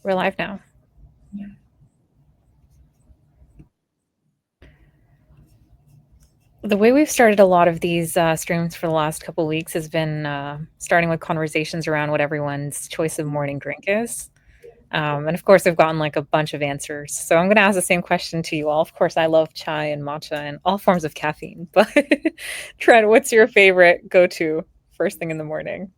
We're live now. The way we've started a lot of these streams for the last couple weeks has been starting with conversations around what everyone's choice of morning drink is. And of course, I've gotten like a bunch of answers. So I'm going to ask the same question to you all. Of course, I love chai and matcha and all forms of caffeine. But Trent, what's your favorite go-to first thing in the morning?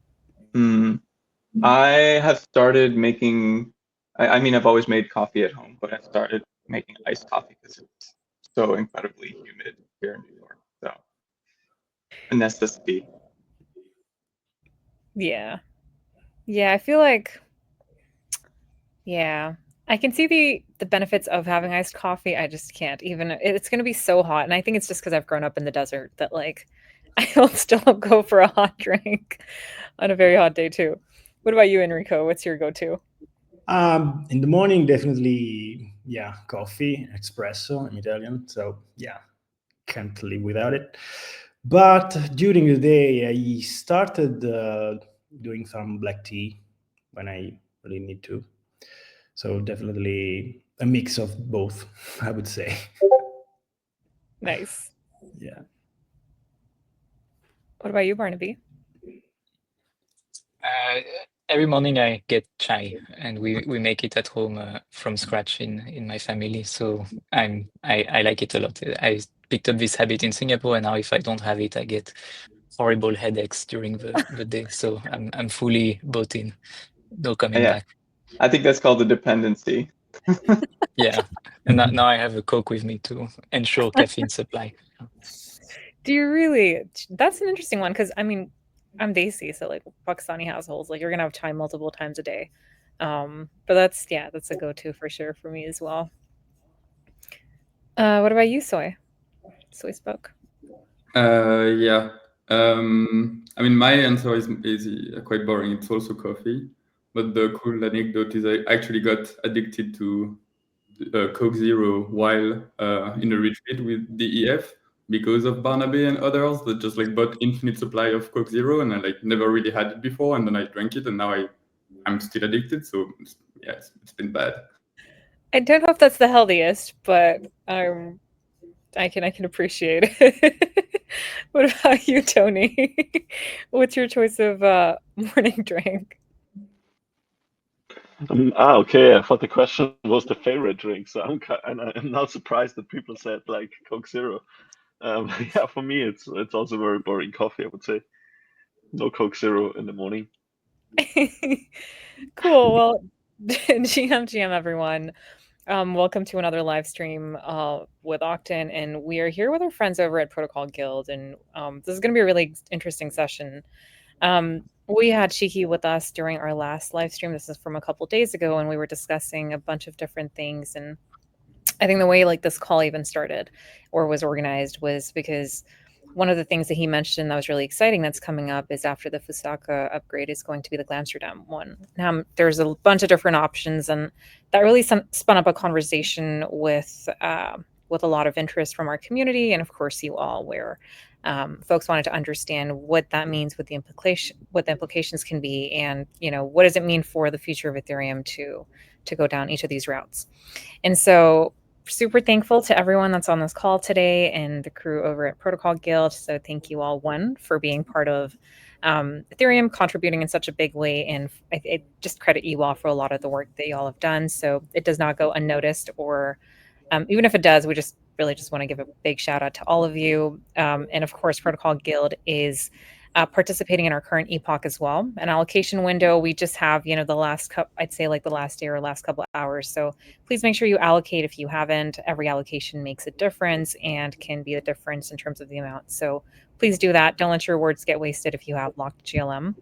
I have started making, I mean, I've always made coffee at home, but I started making iced coffee because it's so incredibly humid here in New York. So, a necessity. Yeah. Yeah, I feel like yeah. I can see the benefits of having iced coffee. I just can't even it's going to be so hot and I think it's just cuz I've grown up in the desert that like I'll still go for a hot drink on a very hot day too. What about you, Enrico? What's your go-to? In the morning, definitely, yeah, coffee, espresso. I'm Italian, so yeah, can't live without it. But during the day, I started doing some black tea when I really need to. So definitely a mix of both, I would say. Nice. Yeah. What about you, Barnaby? Uh, every morning I get chai, and we make it at home from scratch in my family. So I like it a lot. I picked up this habit in Singapore, and now if I don't have it, I get horrible headaches during the day. So I'm fully bought in. No coming Yeah, back. I think that's called a dependency. Yeah, and now I have a Coke with me to ensure caffeine supply. Do you really? That's an interesting one because I mean, I'm Desi, so like Pakistani households, like you're gonna have chai multiple times a day. But that's a go-to for sure for me as well. What about you, Soy? Soy spoke. Yeah. I mean, my answer is quite boring. It's also coffee. But the cool anecdote is I actually got addicted to Coke Zero while in a retreat with DEF because of Barnaby and others that just like bought infinite supply of Coke Zero, and I like never really had it before, and then I drank it, and now I'm still addicted. So yeah, it's been bad. I don't know if that's the healthiest, but I can appreciate it. What about you, Tony? What's your choice of morning drink? Okay. I thought the question was the favorite drink, so I'm not surprised that people said like Coke Zero. Yeah, for me, it's also very boring coffee. I would say no Coke Zero in the morning. Cool. Well, GM everyone. Welcome to another live stream with Octant, and we are here with our friends over at Protocol Guild, and this is going to be a really interesting session. We had Shiki with us during our last live stream. This is from a couple days ago, and we were discussing a bunch of different things. And I think the way like this call even started or was organized was because one of the things that he mentioned that was really exciting that's coming up is after the Fusaka upgrade is going to be the Glamsterdam one. There's a bunch of different options, and that really spun up a conversation with a lot of interest from our community, and of course you all, where folks wanted to understand what that means, what the implications can be, and what does it mean for the future of Ethereum to go down each of these routes. And so super thankful to everyone that's on this call today and the crew over at Protocol Guild. So thank you all, one, for being part of Ethereum, contributing in such a big way, and I just credit you all for a lot of the work that you all have done. So it does not go unnoticed, or even if it does, we just really just want to give a big shout out to all of you. And of course, Protocol Guild is participating in our current epoch as well. An allocation window, we just have, the last I'd say like the last day or last couple of hours. So please make sure you allocate if you haven't. Every allocation makes a difference and can be a difference in terms of the amount. So please do that. Don't let your rewards get wasted if you have locked GLM.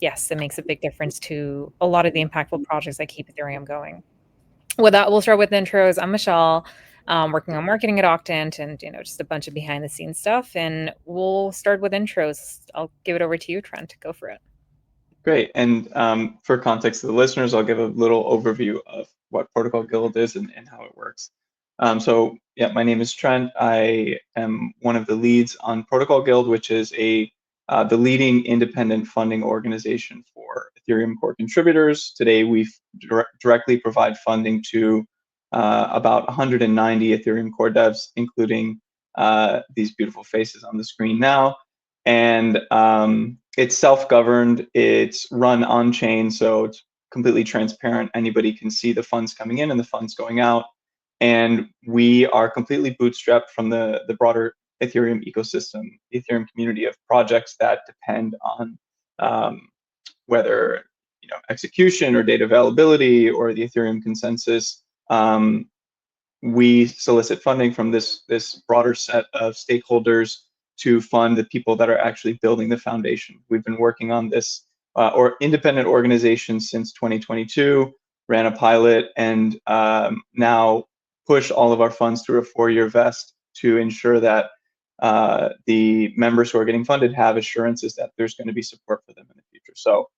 Yes, it makes a big difference to a lot of the impactful projects that keep Ethereum going. With that, we'll start with intros. I'm Michelle, working on marketing at Octant, and just a bunch of behind the scenes stuff. And we'll start with intros. I'll give it over to you, Trent. Go for it. Great. And for context to the listeners, I'll give a little overview of what Protocol Guild is and how it works. So yeah, my name is Trent. I am one of the leads on Protocol Guild, which is a the leading independent funding organization for Ethereum core contributors. Today, we directly provide funding to about 190 Ethereum core devs, including these beautiful faces on the screen now. And it's self-governed, it's run on-chain, so it's completely transparent. Anybody can see the funds coming in and the funds going out. And we are completely bootstrapped from the broader Ethereum ecosystem, Ethereum community of projects that depend on whether execution or data availability or the Ethereum consensus. We solicit funding from this broader set of stakeholders to fund the people that are actually building the foundation. We've been working on this or independent organization since 2022, ran a pilot, and now push all of our funds through a 4-year vest to ensure that the members who are getting funded have assurances that there's going to be support for them in the future. So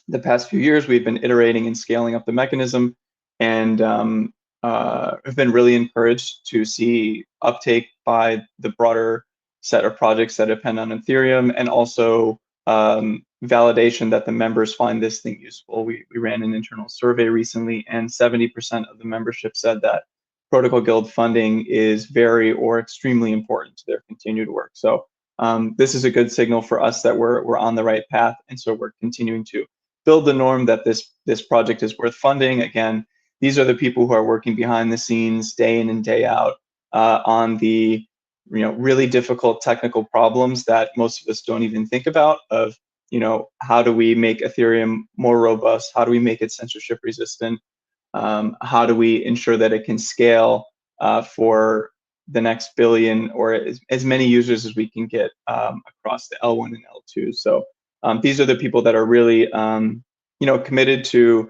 the past few years, we've been iterating and scaling up the mechanism, and have been really encouraged to see uptake by the broader set of projects that depend on Ethereum, and also validation that the members find this thing useful. We ran an internal survey recently, and 70% of the membership said that Protocol Guild funding is very or extremely important to their continued work. So this is a good signal for us that we're on the right path, and so we're continuing to build the norm that this project is worth funding. Again, these are the people who are working behind the scenes day in and day out on the really difficult technical problems that most of us don't even think about, of how do we make Ethereum more robust? How do we make it censorship resistant? How do we ensure that it can scale for the next billion or as many users as we can get across the L1 and L2? So these are the people that are really committed to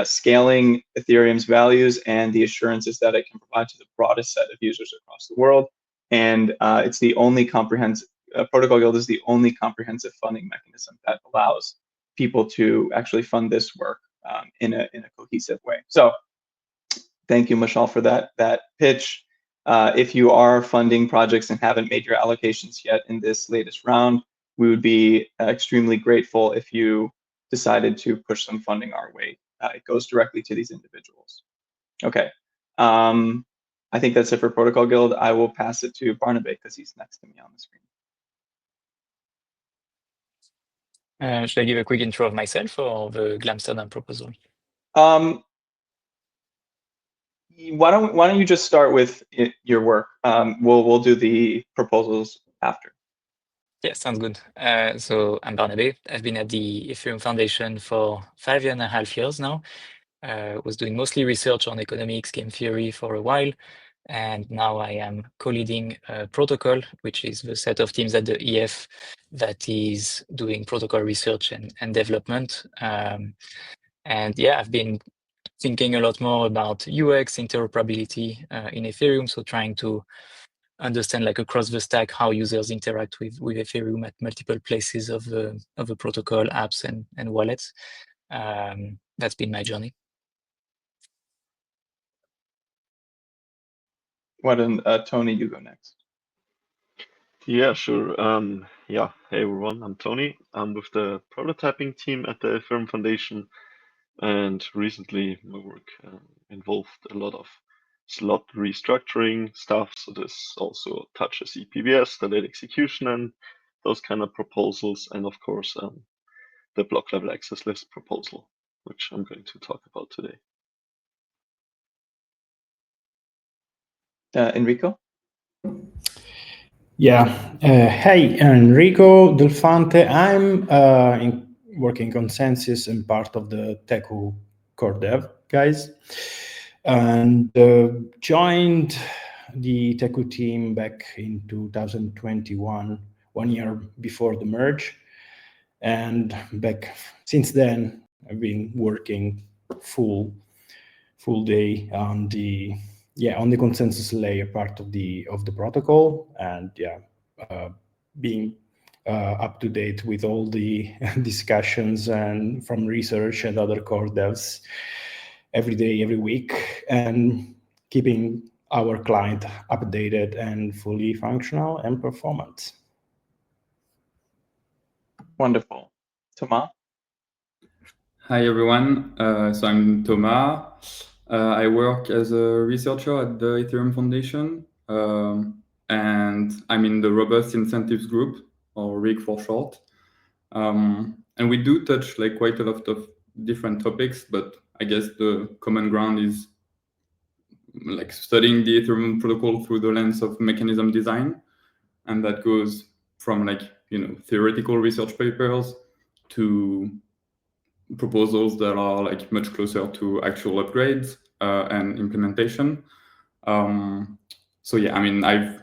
scaling Ethereum's values and the assurances that it can provide to the broadest set of users across the world. And it's the only comprehensive, Protocol Guild is the only comprehensive funding mechanism that allows people to actually fund this work in a cohesive way. So thank you, Mashal, for that pitch. If you are funding projects and haven't made your allocations yet in this latest round, we would be extremely grateful if you decided to push some funding our way. It goes directly to these individuals. Okay. I think that's it for Protocol Guild. I will pass it to Barnaby because he's next to me on the screen. Should I give a quick intro of myself or the Glamsterdam proposal? Why don't you just start with your work? We'll do the proposals after. Yeah, sounds good. So I'm Barnaby. I've been at the Ethereum Foundation for 5.5 years now. Was doing mostly research on economics, game theory for a while. And now I am co-leading Protocol, which is the set of teams at the EF that is doing protocol research and development. And yeah, I've been thinking a lot more about UX, interoperability in Ethereum. So trying to understand, like, across the stack, how users interact with Ethereum at multiple places of the protocol, apps and wallets. That's been my journey. Why don't Tony, you go next? Yeah, sure. Yeah, hey everyone, I'm Tony. I'm with the prototyping team at the Ethereum Foundation, and recently my work involved a lot of slot restructuring stuff. So this also touches EPBS, the late execution, and those kind of proposals, and of course the block level access list proposal, which I'm going to talk about today. Enrico? Yeah. Hey, Enrico Delfante. I'm working consensus and part of the Teku core dev guys, and joined the Teku team back in 2021, 1 year before the merge. And back since then, I've been working full day on the consensus layer part of the protocol, and being up to date with all the discussions and from research and other core devs every day, every week, and keeping our client updated and fully functional and performant. Wonderful. Thomas? Hi everyone, so I'm Thomas. I work as a researcher at the Ethereum Foundation, and I'm in the Robust Incentives Group, or RIG for short. And we do touch like quite a lot of different topics, but I guess the common ground is like studying the Ethereum protocol through the lens of mechanism design, and that goes from like theoretical research papers to proposals that are like much closer to actual upgrades and implementation. So yeah, I mean, I've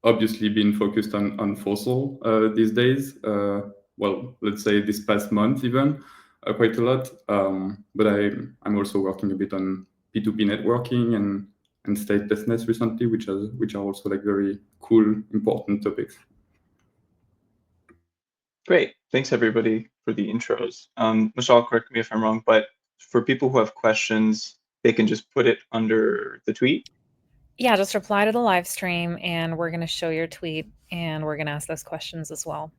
obviously been focused on fossil these days. Well, let's say this past month even quite a lot. But I'm also working a bit on P2P networking and statelessness recently, which are also like very cool, important topics. Great. Thanks everybody for the intros. Michelle, correct me if I'm wrong, but for people who have questions, they can just put it under the tweet. Yeah, just reply to the live stream and we're going to show your tweet and we're going to ask those questions as well.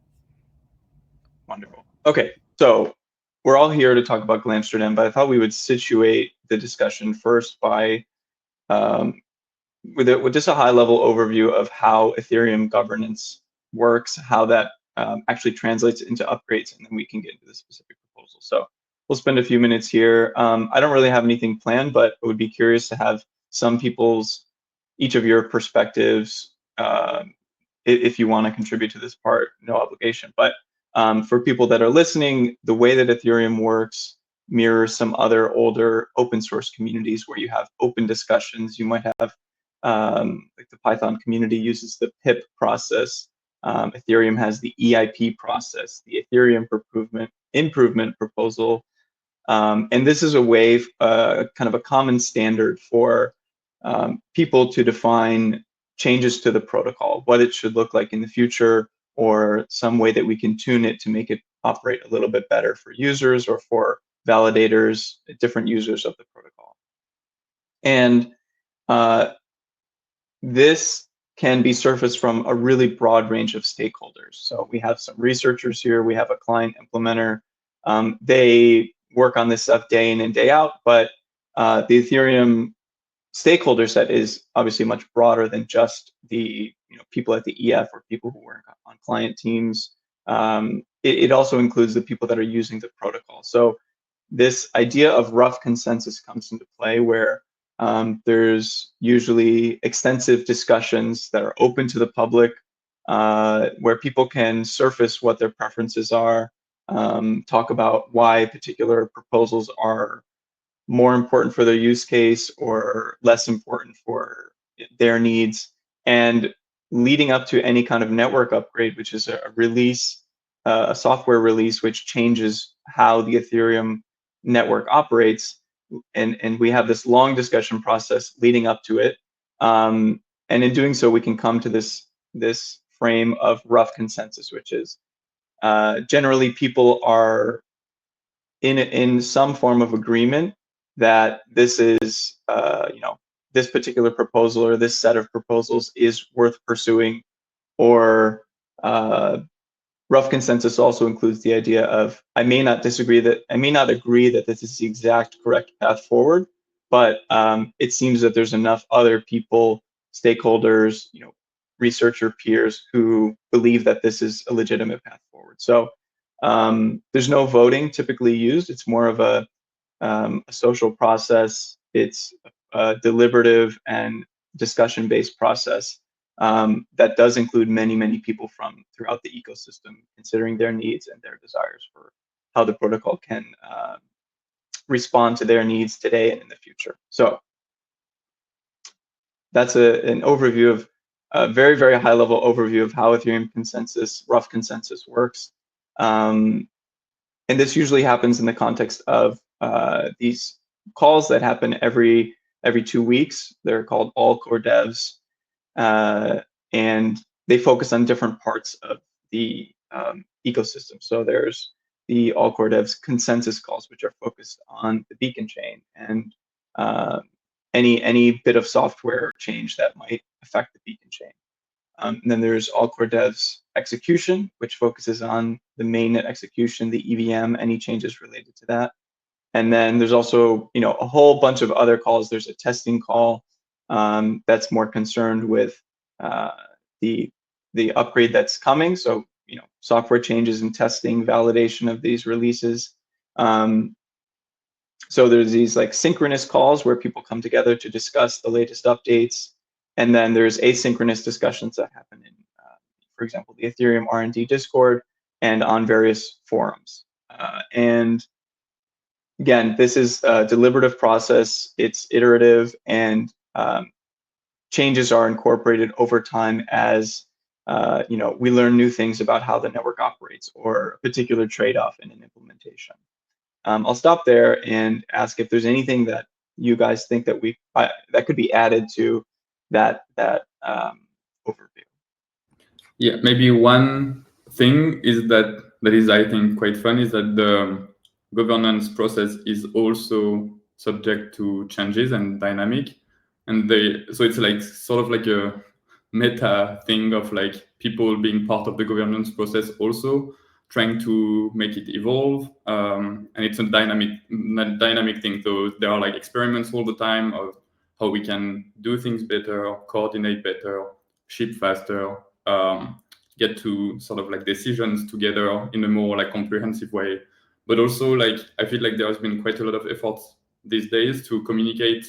Wonderful. Okay, so we're all here to talk about Glamsterdam, but I thought we would situate the discussion first by with just a high-level overview of how Ethereum governance works, how that actually translates into upgrades, and then we can get into the specific proposal. So we'll spend a few minutes here. I don't really have anything planned, but I would be curious to have each of your perspectives. If you want to contribute to this part, no obligation. But for people that are listening, the way that Ethereum works mirrors some other older open source communities where you have open discussions. You might have like the Python community uses the pip process. Ethereum has the EIP process, the Ethereum improvement proposal. And this is a way, kind of a common standard for people to define changes to the protocol, what it should look like in the future, or some way that we can tune it to make it operate a little bit better for users or for validators, different users of the protocol. And this can be surfaced from a really broad range of stakeholders. So we have some researchers here, we have a client implementer. They work on this stuff day in and day out, but the Ethereum stakeholder set is obviously much broader than just the people at the EF or people who work on client teams. It also includes the people that are using the protocol. So this idea of rough consensus comes into play where there's usually extensive discussions that are open to the public, where people can surface what their preferences are, talk about why particular proposals are more important for their use case or less important for their needs. And leading up to any kind of network upgrade, which is a release, a software release, which changes how the Ethereum network operates. And we have this long discussion process leading up to it. And in doing so, we can come to this frame of rough consensus, which is generally people are in some form of agreement that this is, this particular proposal or this set of proposals is worth pursuing, or rough consensus also includes the idea of I may not agree that this is the exact correct path forward, but it seems that there's enough other people, stakeholders, researcher peers who believe that this is a legitimate path forward. So there's no voting typically used. It's more of a social process. It's a deliberative and discussion-based process that does include many, many people from throughout the ecosystem, considering their needs and their desires for how the protocol can respond to their needs today and in the future. So that's an overview of a very, very high-level overview of how Ethereum consensus, rough consensus works. And this usually happens in the context of these calls that happen every 2 weeks. They're called all core devs, and they focus on different parts of the ecosystem. So there's the all core devs consensus calls, which are focused on the beacon chain and any bit of software change that might affect the beacon chain. And then there's all core devs execution, which focuses on the mainnet execution, the EVM, any changes related to that. And then there's also, a whole bunch of other calls. There's a testing call that's more concerned with the upgrade that's coming. So, software changes and testing, validation of these releases. So there's these like synchronous calls where people come together to discuss the latest updates. And then there's asynchronous discussions that happen in, for example, the Ethereum R&D Discord and on various forums. And again, this is a deliberative process. It's iterative, and changes are incorporated over time as we learn new things about how the network operates or a particular trade-off in an implementation. I'll stop there and ask if there's anything that you guys think that that could be added to that overview. Yeah, maybe one thing is that is, I think, quite fun is that the governance process is also subject to changes and dynamic, and so it's like sort of like a meta thing of like people being part of the governance process also trying to make it evolve, and it's a dynamic thing. So there are like experiments all the time of how we can do things better, coordinate better, ship faster, get to sort of like decisions together in a more like comprehensive way. But also, like, I feel like there has been quite a lot of efforts these days to communicate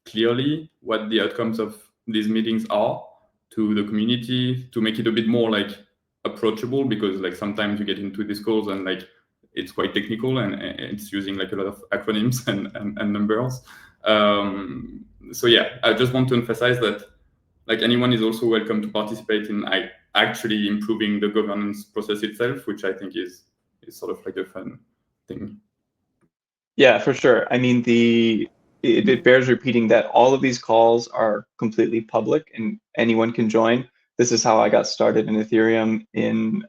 clearly what the outcomes of these meetings are to the community, to make it a bit more like approachable, because like sometimes you get into these calls and like it's quite technical and it's using like a lot of acronyms and numbers. So yeah, I just want to emphasize that like anyone is also welcome to participate in actually improving the governance process itself, which I think is sort of like a fun thing. Yeah, for sure. I mean, it bears repeating that all of these calls are completely public and anyone can join. This is how I got started in Ethereum in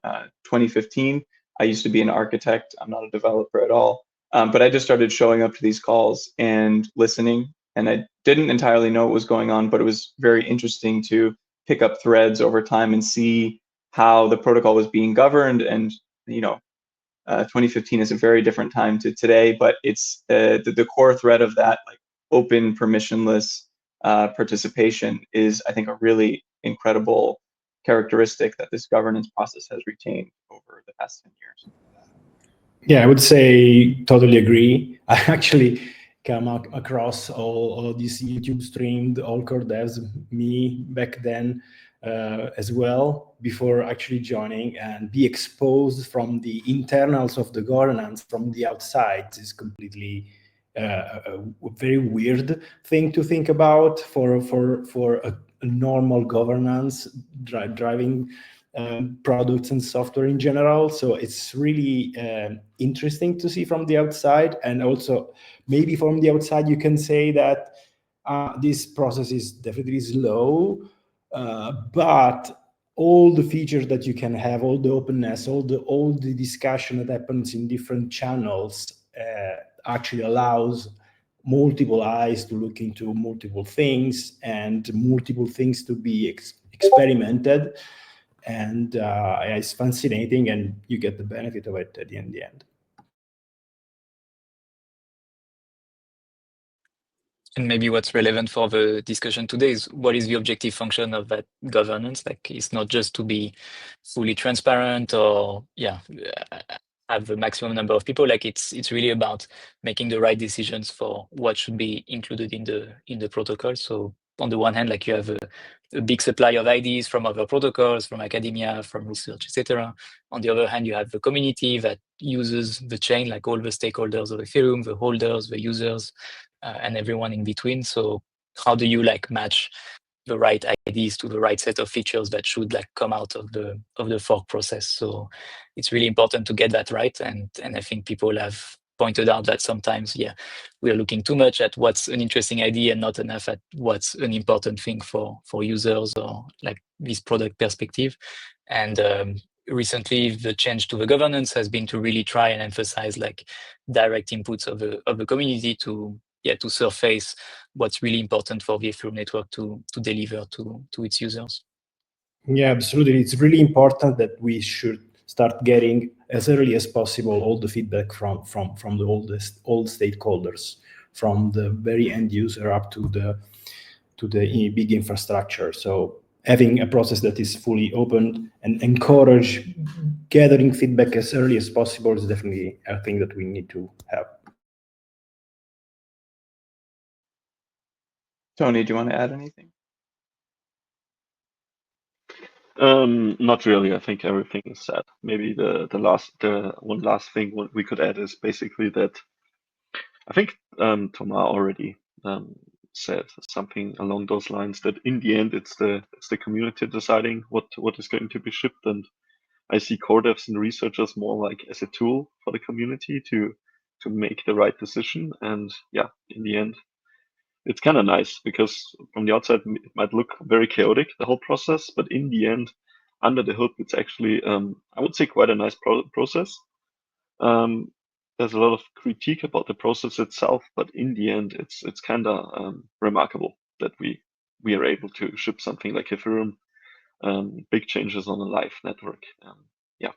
2015. I used to be an architect. I'm not a developer at all. But I just started showing up to these calls and listening. And I didn't entirely know what was going on, but it was very interesting to pick up threads over time and see how the protocol was being governed. And, 2015 is a very different time to today, but it's the core thread of that, like open, permissionless participation is, I think, a really incredible characteristic that this governance process has retained over the past 10 years. Yeah, I would say totally agree. I actually come across all of these YouTube streamed all core devs, me back then as well, before actually joining, and be exposed from the internals of the governance from the outside is completely a very weird thing to think about for a normal governance driving products and software in general. So it's really interesting to see from the outside. And also maybe from the outside, you can say that this process is definitely slow, but all the features that you can have, all the openness, all the discussion that happens in different channels actually allows multiple eyes to look into multiple things and multiple things to be experimented. And it's fascinating, and you get the benefit of it at the end. And maybe what's relevant for the discussion today is what is the objective function of that governance? Like, it's not just to be fully transparent or have the maximum number of people. Like, it's really about making the right decisions for what should be included in the protocol. So on the one hand, like, you have a big supply of ideas from other protocols, from academia, from research, etc. On the other hand, you have the community that uses the chain, like all the stakeholders of Ethereum, the holders, the users, and everyone in between. So how do you like match the right ideas to the right set of features that should like come out of the fork process? So it's really important to get that right. And I think people have pointed out that sometimes, we are looking too much at what's an interesting idea and not enough at what's an important thing for users or like this product perspective. And recently, the change to the governance has been to really try and emphasize like direct inputs of the community to surface what's really important for the Ethereum network to deliver to its users. Yeah, absolutely. It's really important that we should start getting as early as possible all the feedback from the old stakeholders, from the very end user up to the big infrastructure. So having a process that is fully open and encourage gathering feedback as early as possible is definitely a thing that we need to have. Tony, do you want to add anything? Not really. I think everything is said. Maybe the one last thing what we could add is basically that I think Thomas already said something along those lines, that in the end it's the community deciding what is going to be shipped, and I see core devs and researchers more like as a tool for the community to make the right decision. And yeah, in the end, it's kind of nice because from the outside it might look very chaotic, the whole process, but in the end, under the hood, it's actually I would say quite a nice process. There's a lot of critique about the process itself, but in the end, it's kind of remarkable that we are able to ship something like Ethereum, big changes on a live network. Yeah.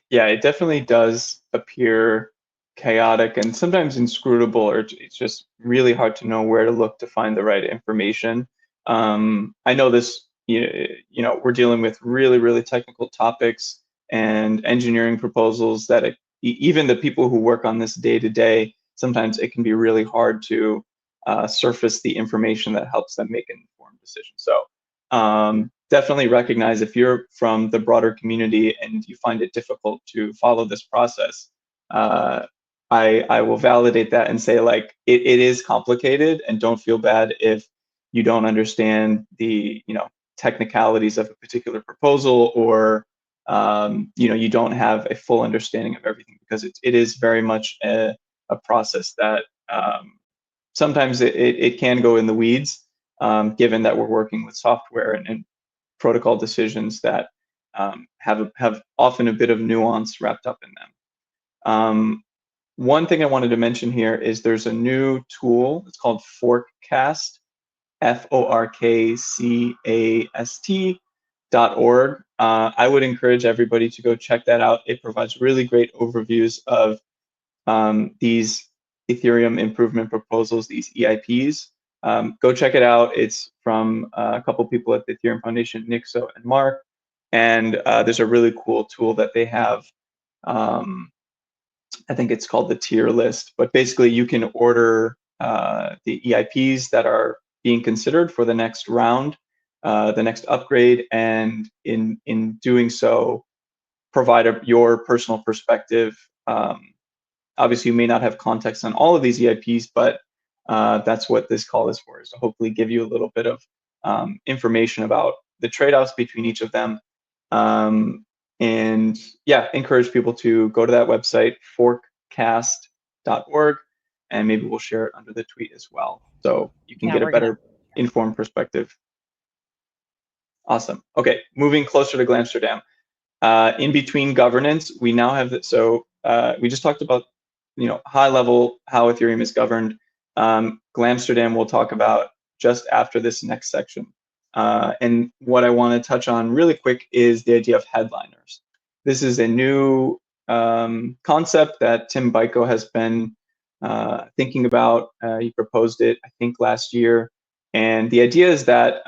Yeah, it definitely does appear chaotic and sometimes inscrutable, or it's just really hard to know where to look to find the right information. I know this, you know, we're dealing with really, really technical topics and engineering proposals that even the people who work on this day to day, sometimes it can be really hard to surface the information that helps them make an informed decision. So definitely recognize if you're from the broader community and you find it difficult to follow this process, I will validate that and say, like, it is complicated, and don't feel bad if you don't understand the, you know, technicalities of a particular proposal, or you know, you don't have a full understanding of everything, because it is very much a process that sometimes it can go in the weeds, given that we're working with software and protocol decisions that have often a bit of nuance wrapped up in them. One thing I wanted to mention here is there's a new tool. It's called Forkcast, FORKCAST.org. I would encourage everybody to go check that out. It provides really great overviews of these Ethereum improvement proposals, these EIPs. Go check it out. It's from a couple people at the Ethereum Foundation, Nixo and Mark. And there's a really cool tool that they have. I think it's called the tier list. But basically, you can order the EIPs that are being considered for the next round, the next upgrade, and in doing so, provide your personal perspective. Obviously, you may not have context on all of these EIPs, but that's what this call is for, is to hopefully give you a little bit of information about the trade-offs between each of them. And yeah, encourage people to go to that website, forkcast.org, and maybe we'll share it under the tweet as well, so you can get a better informed perspective. Awesome. Okay, moving closer to Glamsterdam. In between governance, we now have that. So we just talked about, you know, high level how Ethereum is governed. Glamsterdam we'll talk about just after this next section. And what I want to touch on really quick is the idea of headliners. This is a new concept that Tim Byko has been thinking about. He proposed it, I think, last year. And the idea is that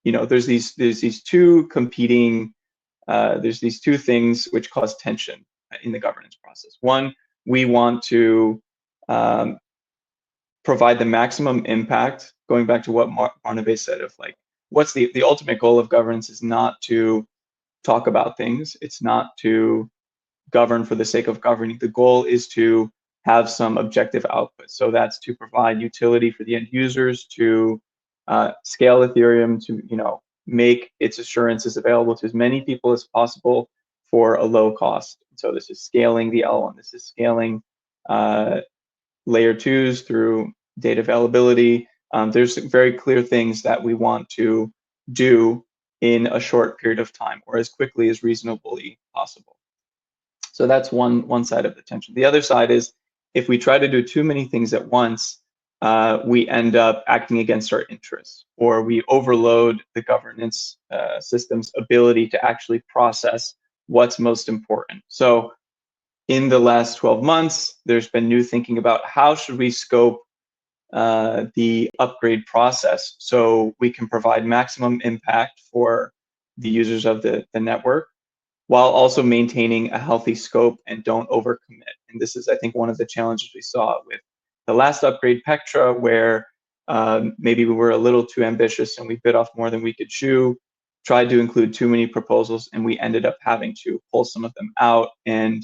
you know, there's these two competing there's these two things which cause tension in the governance process. One, we want to provide the maximum impact, going back to what Barnaby said of, like, what's the ultimate goal of governance is not to talk about things. It's not to govern for the sake of governing. The goal is to have some objective output. So that's to provide utility for the end users, to scale Ethereum, to, you know, make its assurances available to as many people as possible for a low cost. So this is scaling the L1. This is scaling layer 2s through data availability. There's very clear things that we want to do in a short period of time, or as quickly as reasonably possible. So that's one side of the tension. The other side is, if we try to do too many things at once, we end up acting against our interests, or we overload the governance system's ability to actually process what's most important. So in the last 12 months, there's been new thinking about how should we scope the upgrade process so we can provide maximum impact for the users of the network, while also maintaining a healthy scope and don't overcommit. And this is, I think, one of the challenges we saw with the last upgrade, Pectra, where maybe we were a little too ambitious and we bit off more than we could chew, tried to include too many proposals, and we ended up having to pull some of them out. And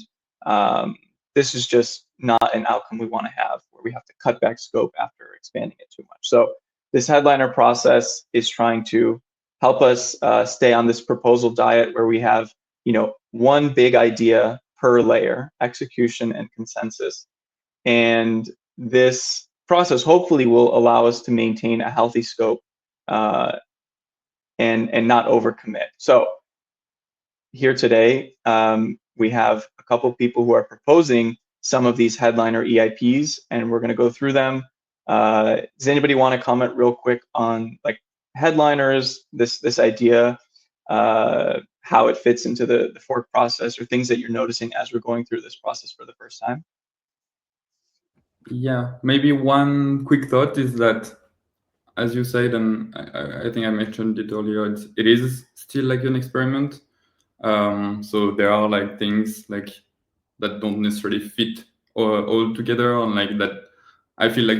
this is just not an outcome we want to have, where we have to cut back scope after expanding it too much. So this headliner process is trying to help us stay on this proposal diet where we have, you know, one big idea per layer, execution and consensus. And this process hopefully will allow us to maintain a healthy scope and not overcommit. So here today, we have a couple of people who are proposing some of these headliner EIPs, and we're going to go through them. Does anybody want to comment real quick on like headliners, this idea, how it fits into the fork process, or things that you're noticing as we're going through this process for the first time? Yeah, maybe one quick thought is that, as you said, and I think I mentioned it earlier, it is still like an experiment. So there are like things like that don't necessarily fit all together, and like that I feel like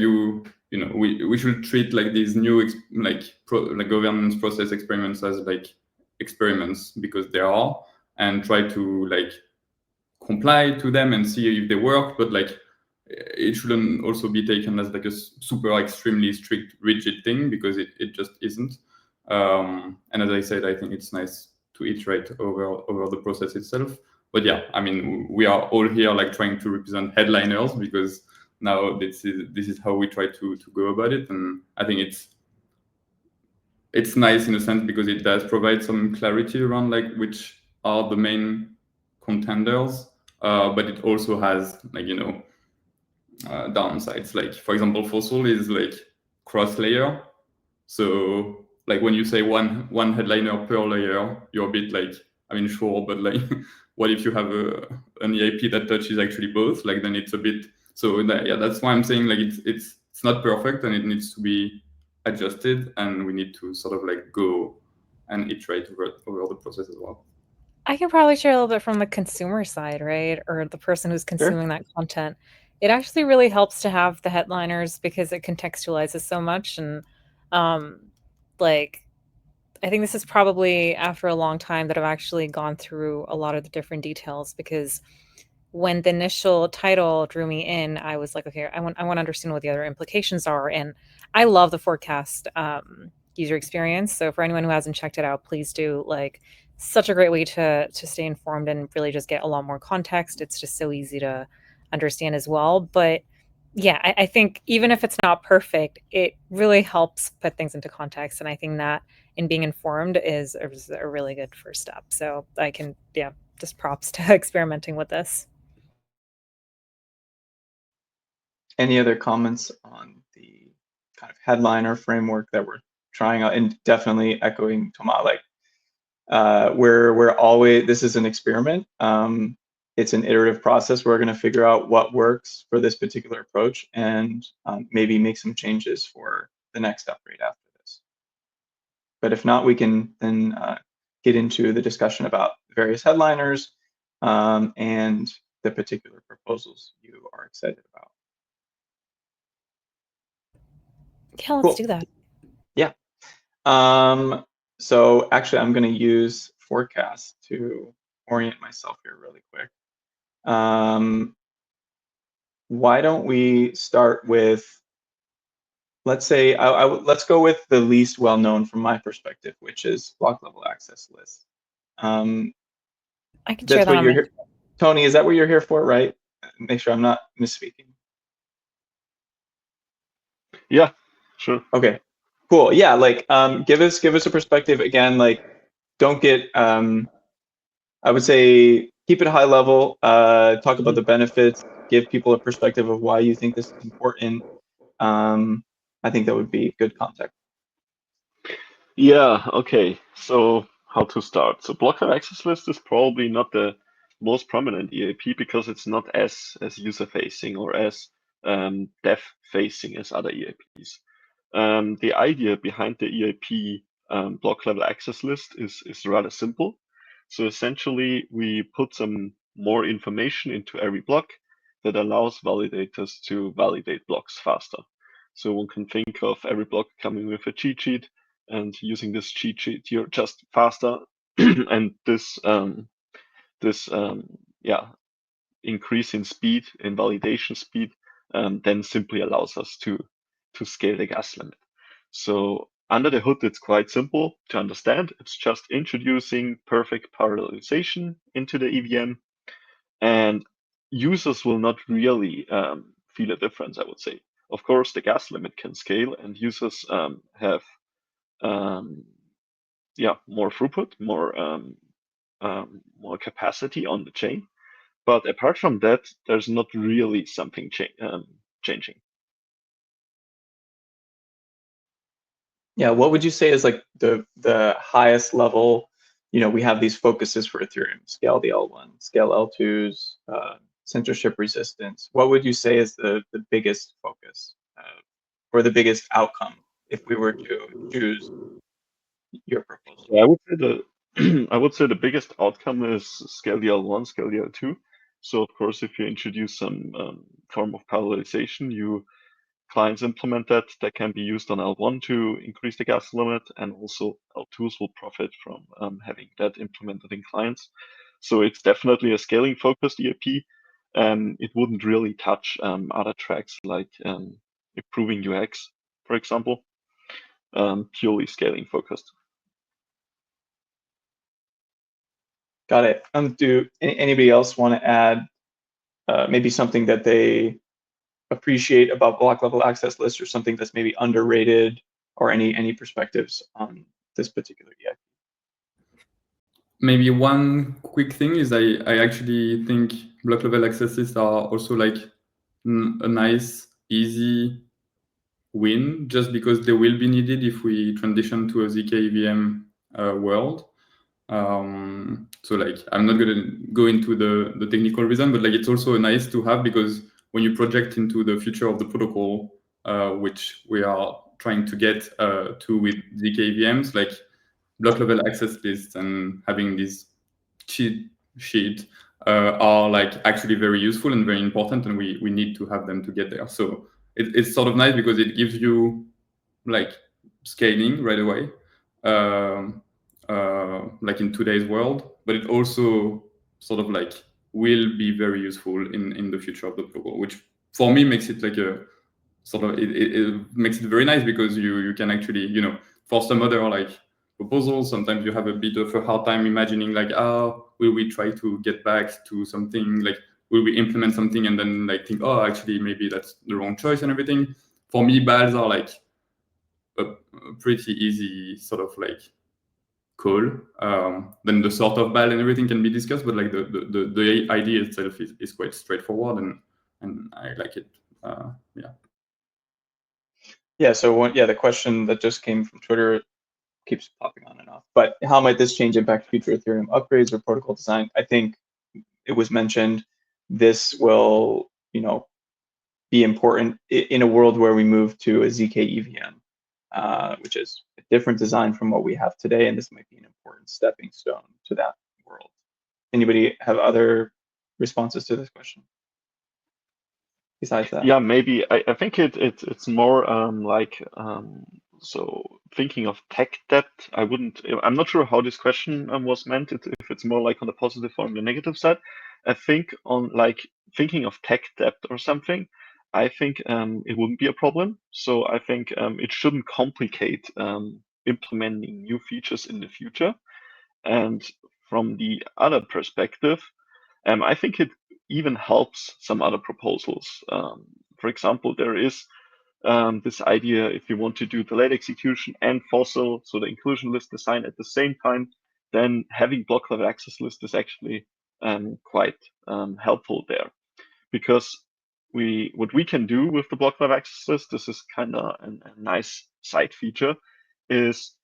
we should treat like these new governance process experiments as like experiments, because they are, and try to like comply to them and see if they work, but like it shouldn't also be taken as like a super extremely strict rigid thing, because it just isn't. And as I said, I think it's nice to iterate over the process itself. But yeah, I mean, we are all here like trying to represent headliners, because now this is how we try to go about it. And I think it's nice in a sense, because it does provide some clarity around like which are the main contenders, but it also has like, downsides. Like, for example, Fossil is like cross-layer. So like when you say one headliner per layer, you're a bit like, I mean, sure, but like, what if you have an EIP that touches actually both? Like, then it's a bit. So yeah, that's why I'm saying like it's not perfect, and it needs to be adjusted, and we need to sort of like go and iterate over the process as well. I can probably share a little bit from the consumer side, right? Or the person who's consuming that content. It actually really helps to have the headliners, because it contextualizes so much. And like, I think this is probably after a long time that I've actually gone through a lot of the different details, because when the initial title drew me in, I was like, okay, I want to understand what the other implications are. And I love the forecast user experience. So for anyone who hasn't checked it out, please do. Like, such a great way to stay informed and really just get a lot more context. It's just so easy to understand as well. But yeah, I think even if it's not perfect, it really helps put things into context. And I think that in being informed is a really good first step. So I can, yeah, just props to experimenting with this. Any other comments on the kind of headliner framework that we're trying out? And definitely echoing Thomas, like we're always, this is an experiment. It's an iterative process. We're going to figure out what works for this particular approach, and maybe make some changes for the next upgrade after this. But if not, we can then get into the discussion about various headliners and the particular proposals you are excited about. Yeah, let's do that. Yeah. So actually, I'm going to use forecast to orient myself here really quick. Why don't we start with, let's say, let's go with the least well-known from my perspective, which is block level access list. I can share that on my... Tony, is that what you're here for, right? Make sure I'm not misspeaking. Yeah, sure. Okay, cool. Yeah, like give us a perspective again. Like, don't get I would say keep it high level. Talk about the benefits. Give people a perspective of why you think this is important. I think that would be good context. Yeah, okay. So how to start? So block level access list is probably not the most prominent EAP because it's not as user facing or as dev facing as other EAPs. The idea behind the EAP block level access list is rather simple. So essentially, we put some more information into every block that allows validators to validate blocks faster. So one can think of every block coming with a cheat sheet, and using this cheat sheet, you're just faster. And this increase in speed, in validation speed, then simply allows us to scale the gas limit. So under the hood, it's quite simple to understand. It's just introducing perfect parallelization into the EVM, and users will not really feel a difference, I would say. Of course, the gas limit can scale, and users have more throughput, more capacity on the chain. But apart from that, there's not really something changing. Yeah, what would you say is like the highest level? We have these focuses for Ethereum: scale the L1, scale L2s, censorship resistance. What would you say is the biggest focus or the biggest outcome if we were to choose your proposal? Yeah, I would say the biggest outcome is scale the L1, scale the L2. So of course, if you introduce some form of parallelization, clients implement that can be used on L1 to increase the gas limit, and also L2s will profit from having that implemented in clients. So it's definitely a scaling focused EAP. It wouldn't really touch other tracks like improving UX, for example, purely scaling focused. Got it. Do anybody else want to add maybe something that they appreciate about block level access lists, or something that's maybe underrated, or any perspectives on this particular EIP? Maybe one quick thing is I actually think block level access lists are also like a nice, easy win, just because they will be needed if we transition to a ZKVM world. So like, I'm not going to go into the technical reason, but like, it's also nice to have, because when you project into the future of the protocol, which we are trying to get to with ZKVMs, like block level access lists and having this cheat sheet are like actually very useful and very important, and we need to have them to get there. So it's sort of nice because it gives you like scaling right away, like in today's world, but it also sort of like will be very useful in the future of the protocol, which for me makes it like a sort of it makes it very nice, because you can actually, for some other like proposals, sometimes you have a bit of a hard time imagining like, will we try to get back to something, like will we implement something and then like think, actually maybe that's the wrong choice and everything. For me, BALs are like a pretty easy sort of like call. Then the sort of BAL and everything can be discussed, but like the idea itself is quite straightforward, and I like it. Yeah. So the question that just came from Twitter keeps popping on and off. But how might this change impact future Ethereum upgrades or protocol design? I think it was mentioned this will, be important in a world where we move to a ZK EVM, which is a different design from what we have today, and this might be an important stepping stone to that world. Anybody have other responses to this question besides that? Yeah, maybe I think it's more so thinking of tech debt. I'm not sure how this question was meant. If it's more like on the positive or on the negative side. I think on like thinking of tech debt or something, I think it wouldn't be a problem. So I think it shouldn't complicate implementing new features in the future. And from the other perspective, I think it even helps some other proposals. For example, there is this idea, if you want to do delayed execution and fossil, so the inclusion list design at the same time, then having block level access list is actually quite helpful there. Because what we can do with the block live access, this is kind of a nice side feature, is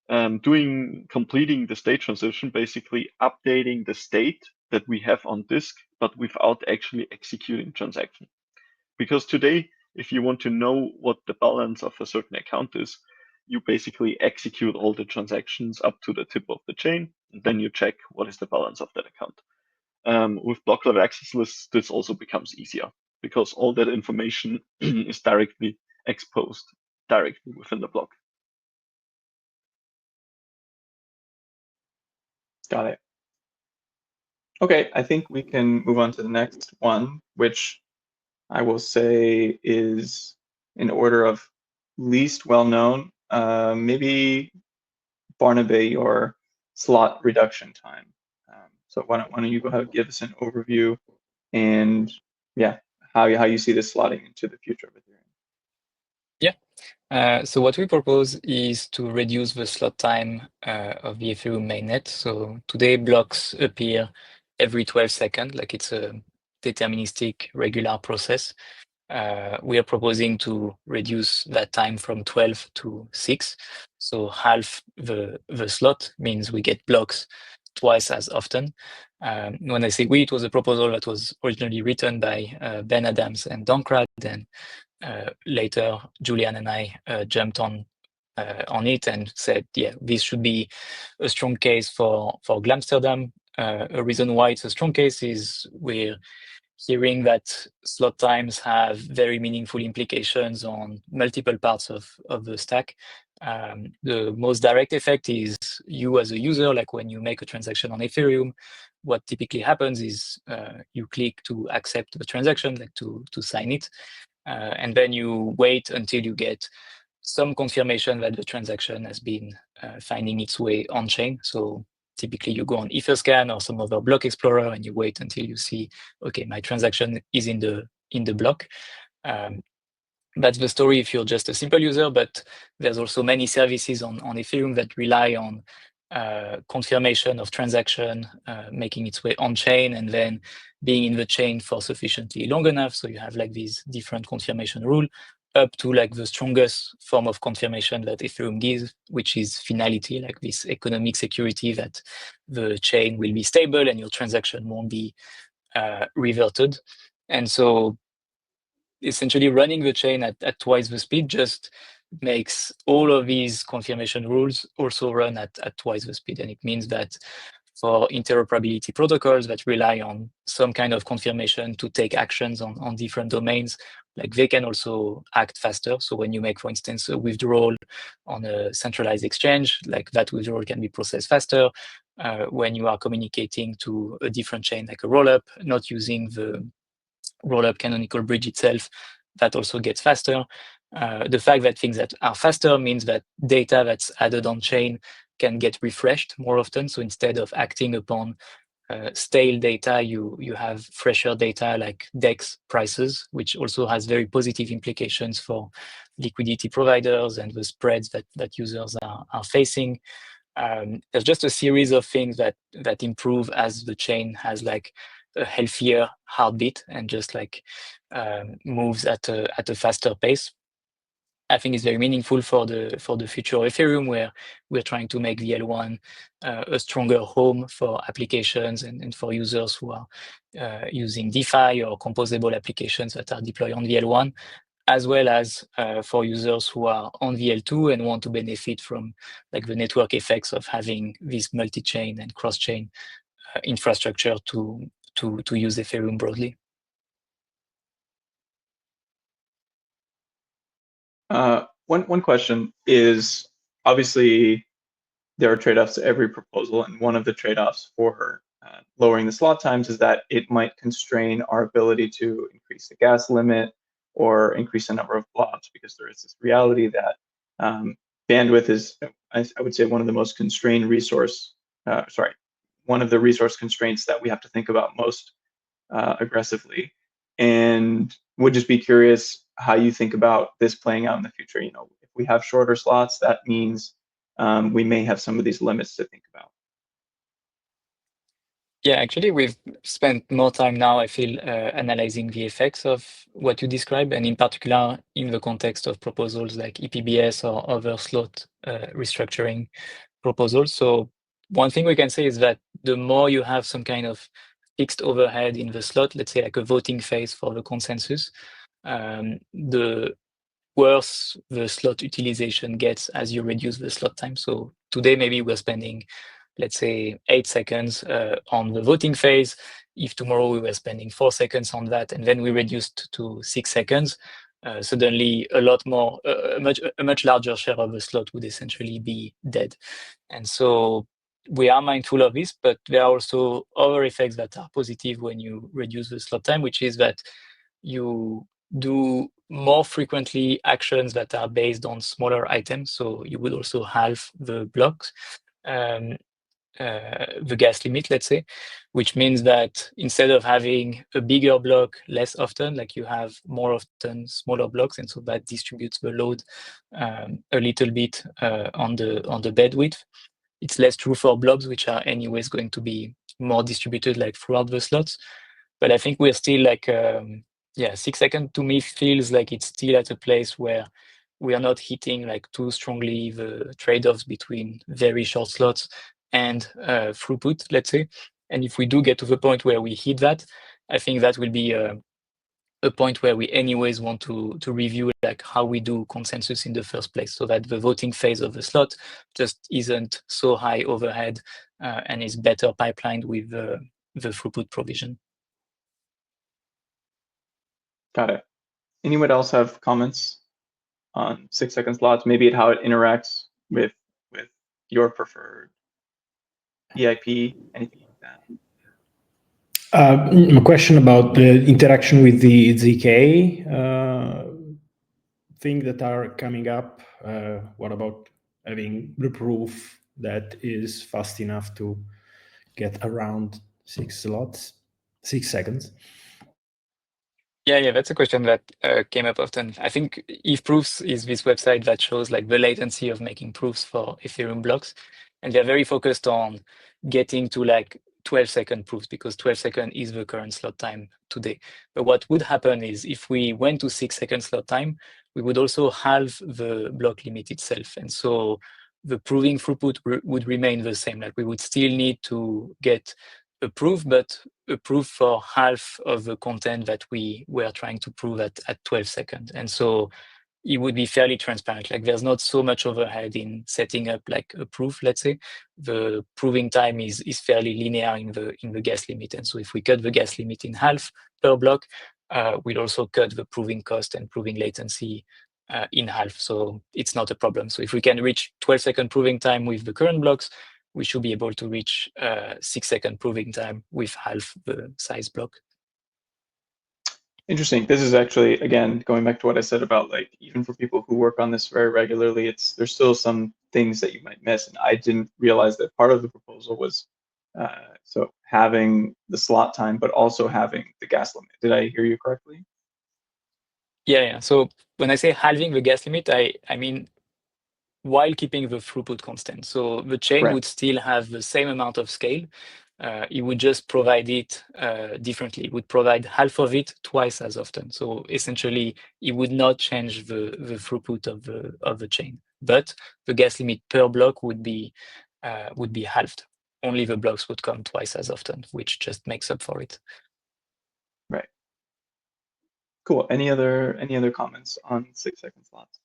completing the state transition, basically updating the state that we have on disk, but without actually executing transaction. Because today, if you want to know what the balance of a certain account is, you basically execute all the transactions up to the tip of the chain, and then you check what is the balance of that account. With block level access lists, this also becomes easier because all that information is directly exposed directly within the block. Got it. Okay, I think we can move on to the next one, which I will say is in order of least well-known, maybe Barnaby or slot reduction time. So why don't you go ahead and give us an overview and yeah, how you see this slotting into the future of Ethereum. So what we propose is to reduce the slot time of the Ethereum mainnet. So today blocks appear every 12 seconds, like it's a deterministic regular process. We are proposing to reduce that time from 12 to 6. So half the slot means we get blocks twice as often. When I say we, it was a proposal that was originally written by Ben Adams and Donkrad, and later Julian and I jumped on it and said, yeah, this should be a strong case for Glamsterdam. A reason why it's a strong case is we're hearing that slot times have very meaningful implications on multiple parts of the stack. The most direct effect is you as a user, like when you make a transaction on Ethereum, what typically happens is you click to accept the transaction, like to sign it, and then you wait until you get some confirmation that the transaction has been finding its way on chain. So typically you go on Etherscan or some other block explorer and you wait until you see, okay, my transaction is in the block. That's the story if you're just a simple user, but there's also many services on Ethereum that rely on confirmation of transaction, making its way on chain and then being in the chain for sufficiently long enough. So you have like these different confirmation rule up to like the strongest form of confirmation that Ethereum gives, which is finality, like this economic security that the chain will be stable and your transaction won't be reverted. And so essentially running the chain at twice the speed just makes all of these confirmation rules also run at twice the speed. And it means that for interoperability protocols that rely on some kind of confirmation to take actions on different domains, like they can also act faster. So when you make, for instance, a withdrawal on a centralized exchange, like that withdrawal can be processed faster. When you are communicating to a different chain, like a rollup, not using the rollup canonical bridge itself, that also gets faster. The fact that things that are faster means that data that's added on chain can get refreshed more often. So instead of acting upon stale data, you have fresher data like DEX prices, which also has very positive implications for liquidity providers and the spreads that users are facing. There's just a series of things that improve as the chain has like a healthier heartbeat and just like moves at a faster pace. I think it's very meaningful for the future of Ethereum, where we're trying to make VL1 a stronger home for applications and for users who are using DeFi or composable applications that are deployed on VL1, as well as for users who are on VL2 and want to benefit from like the network effects of having this multi-chain and cross-chain infrastructure to use Ethereum broadly. One question is, obviously there are trade-offs to every proposal, and one of the trade-offs for lowering the slot times is that it might constrain our ability to increase the gas limit or increase the number of blocks, because there is this reality that bandwidth is, I would say, one of the most constrained resource, one of the resource constraints that we have to think about most aggressively. And would just be curious how you think about this playing out in the future. You know, if we have shorter slots, that means we may have some of these limits to think about. Yeah, actually, we've spent more time now, I feel, analyzing the effects of what you described, and in particular, in the context of proposals like EPBS or other slot restructuring proposals. So one thing we can say is that the more you have some kind of fixed overhead in the slot, let's say like a voting phase for the consensus, the worse the slot utilization gets as you reduce the slot time. So today, maybe we're spending, let's say, 8 seconds on the voting phase. If tomorrow we were spending 4 seconds on that, and then we reduced to 6 seconds, suddenly a lot more, a much larger share of the slot would essentially be dead. And so we are mindful of this, but there are also other effects that are positive when you reduce the slot time, which is that you do more frequently actions that are based on smaller items. So you would also halve the blocks, the gas limit, let's say, which means that instead of having a bigger block less often, like you have more often smaller blocks, and so that distributes the load a little bit on the bed width. It's less true for blobs, which are anyways going to be more distributed like throughout the slots. But I think we're still like, 6 seconds to me feels like it's still at a place where we are not hitting like too strongly the trade-offs between very short slots and throughput, let's say. And if we do get to the point where we hit that, I think that will be a point where we anyways want to review like how we do consensus in the first place, so that the voting phase of the slot just isn't so high overhead and is better pipelined with the throughput provision. Got it. Anyone else have comments on 6 second slots, maybe at how it interacts with your preferred EIP, anything like that? A question about the interaction with the ZK thing that are coming up. What about having the proof that is fast enough to get around 6 seconds? Yeah, that's a question that came up often. I think ETHproofs is this website that shows like the latency of making proofs for Ethereum blocks, and they're very focused on getting to like 12-second proofs, because 12 seconds is the current slot time today. But what would happen is if we went to 6 second slot time, we would also halve the block limit itself, and so the proving throughput would remain the same. Like we would still need to get a proof, but a proof for half of the content that we were trying to prove at 12 seconds. And so it would be fairly transparent. Like there's not so much overhead in setting up like a proof, let's say. The proving time is fairly linear in the gas limit. And so if we cut the gas limit in half per block, we'll also cut the proving cost and proving latency in half. So it's not a problem. So if we can reach 12-second proving time with the current blocks, we should be able to reach 6 second proving time with half the size block. Interesting. This is actually, again, going back to what I said about like, even for people who work on this very regularly, there's still some things that you might miss. And I didn't realize that part of the proposal was so having the slot time, but also having the gas limit. Did I hear you correctly? Yeah. So when I say halving the gas limit, I mean while keeping the throughput constant. So the chain would still have the same amount of scale. It would just provide it differently. It would provide half of it twice as often. So essentially, it would not change the throughput of the chain, but the gas limit per block would be halved. Only the blocks would come twice as often, which just makes up for it. Right. Cool. Any other comments on 6 second slots?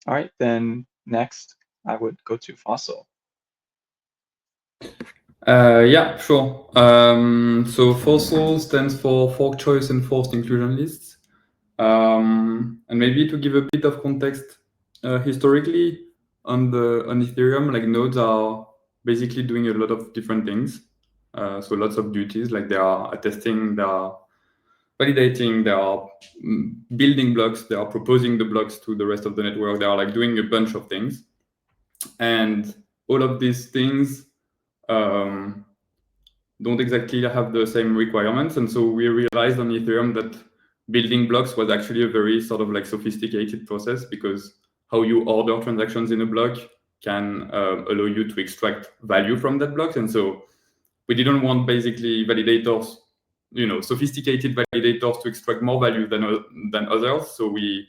All right, then next I would go to Fossil. Yeah, sure. So Fossil stands for Fork Choice and Forced Inclusion Lists. And maybe to give a bit of context, historically on Ethereum, like nodes are basically doing a lot of different things. So lots of duties, like they are attesting, they are validating, they are building blocks, they are proposing the blocks to the rest of the network, they are like doing a bunch of things. And all of these things don't exactly have the same requirements. And so we realized on Ethereum that building blocks was actually a very sort of like sophisticated process, because how you order transactions in a block can allow you to extract value from that block. And so we didn't want basically validators, sophisticated validators to extract more value than others. So we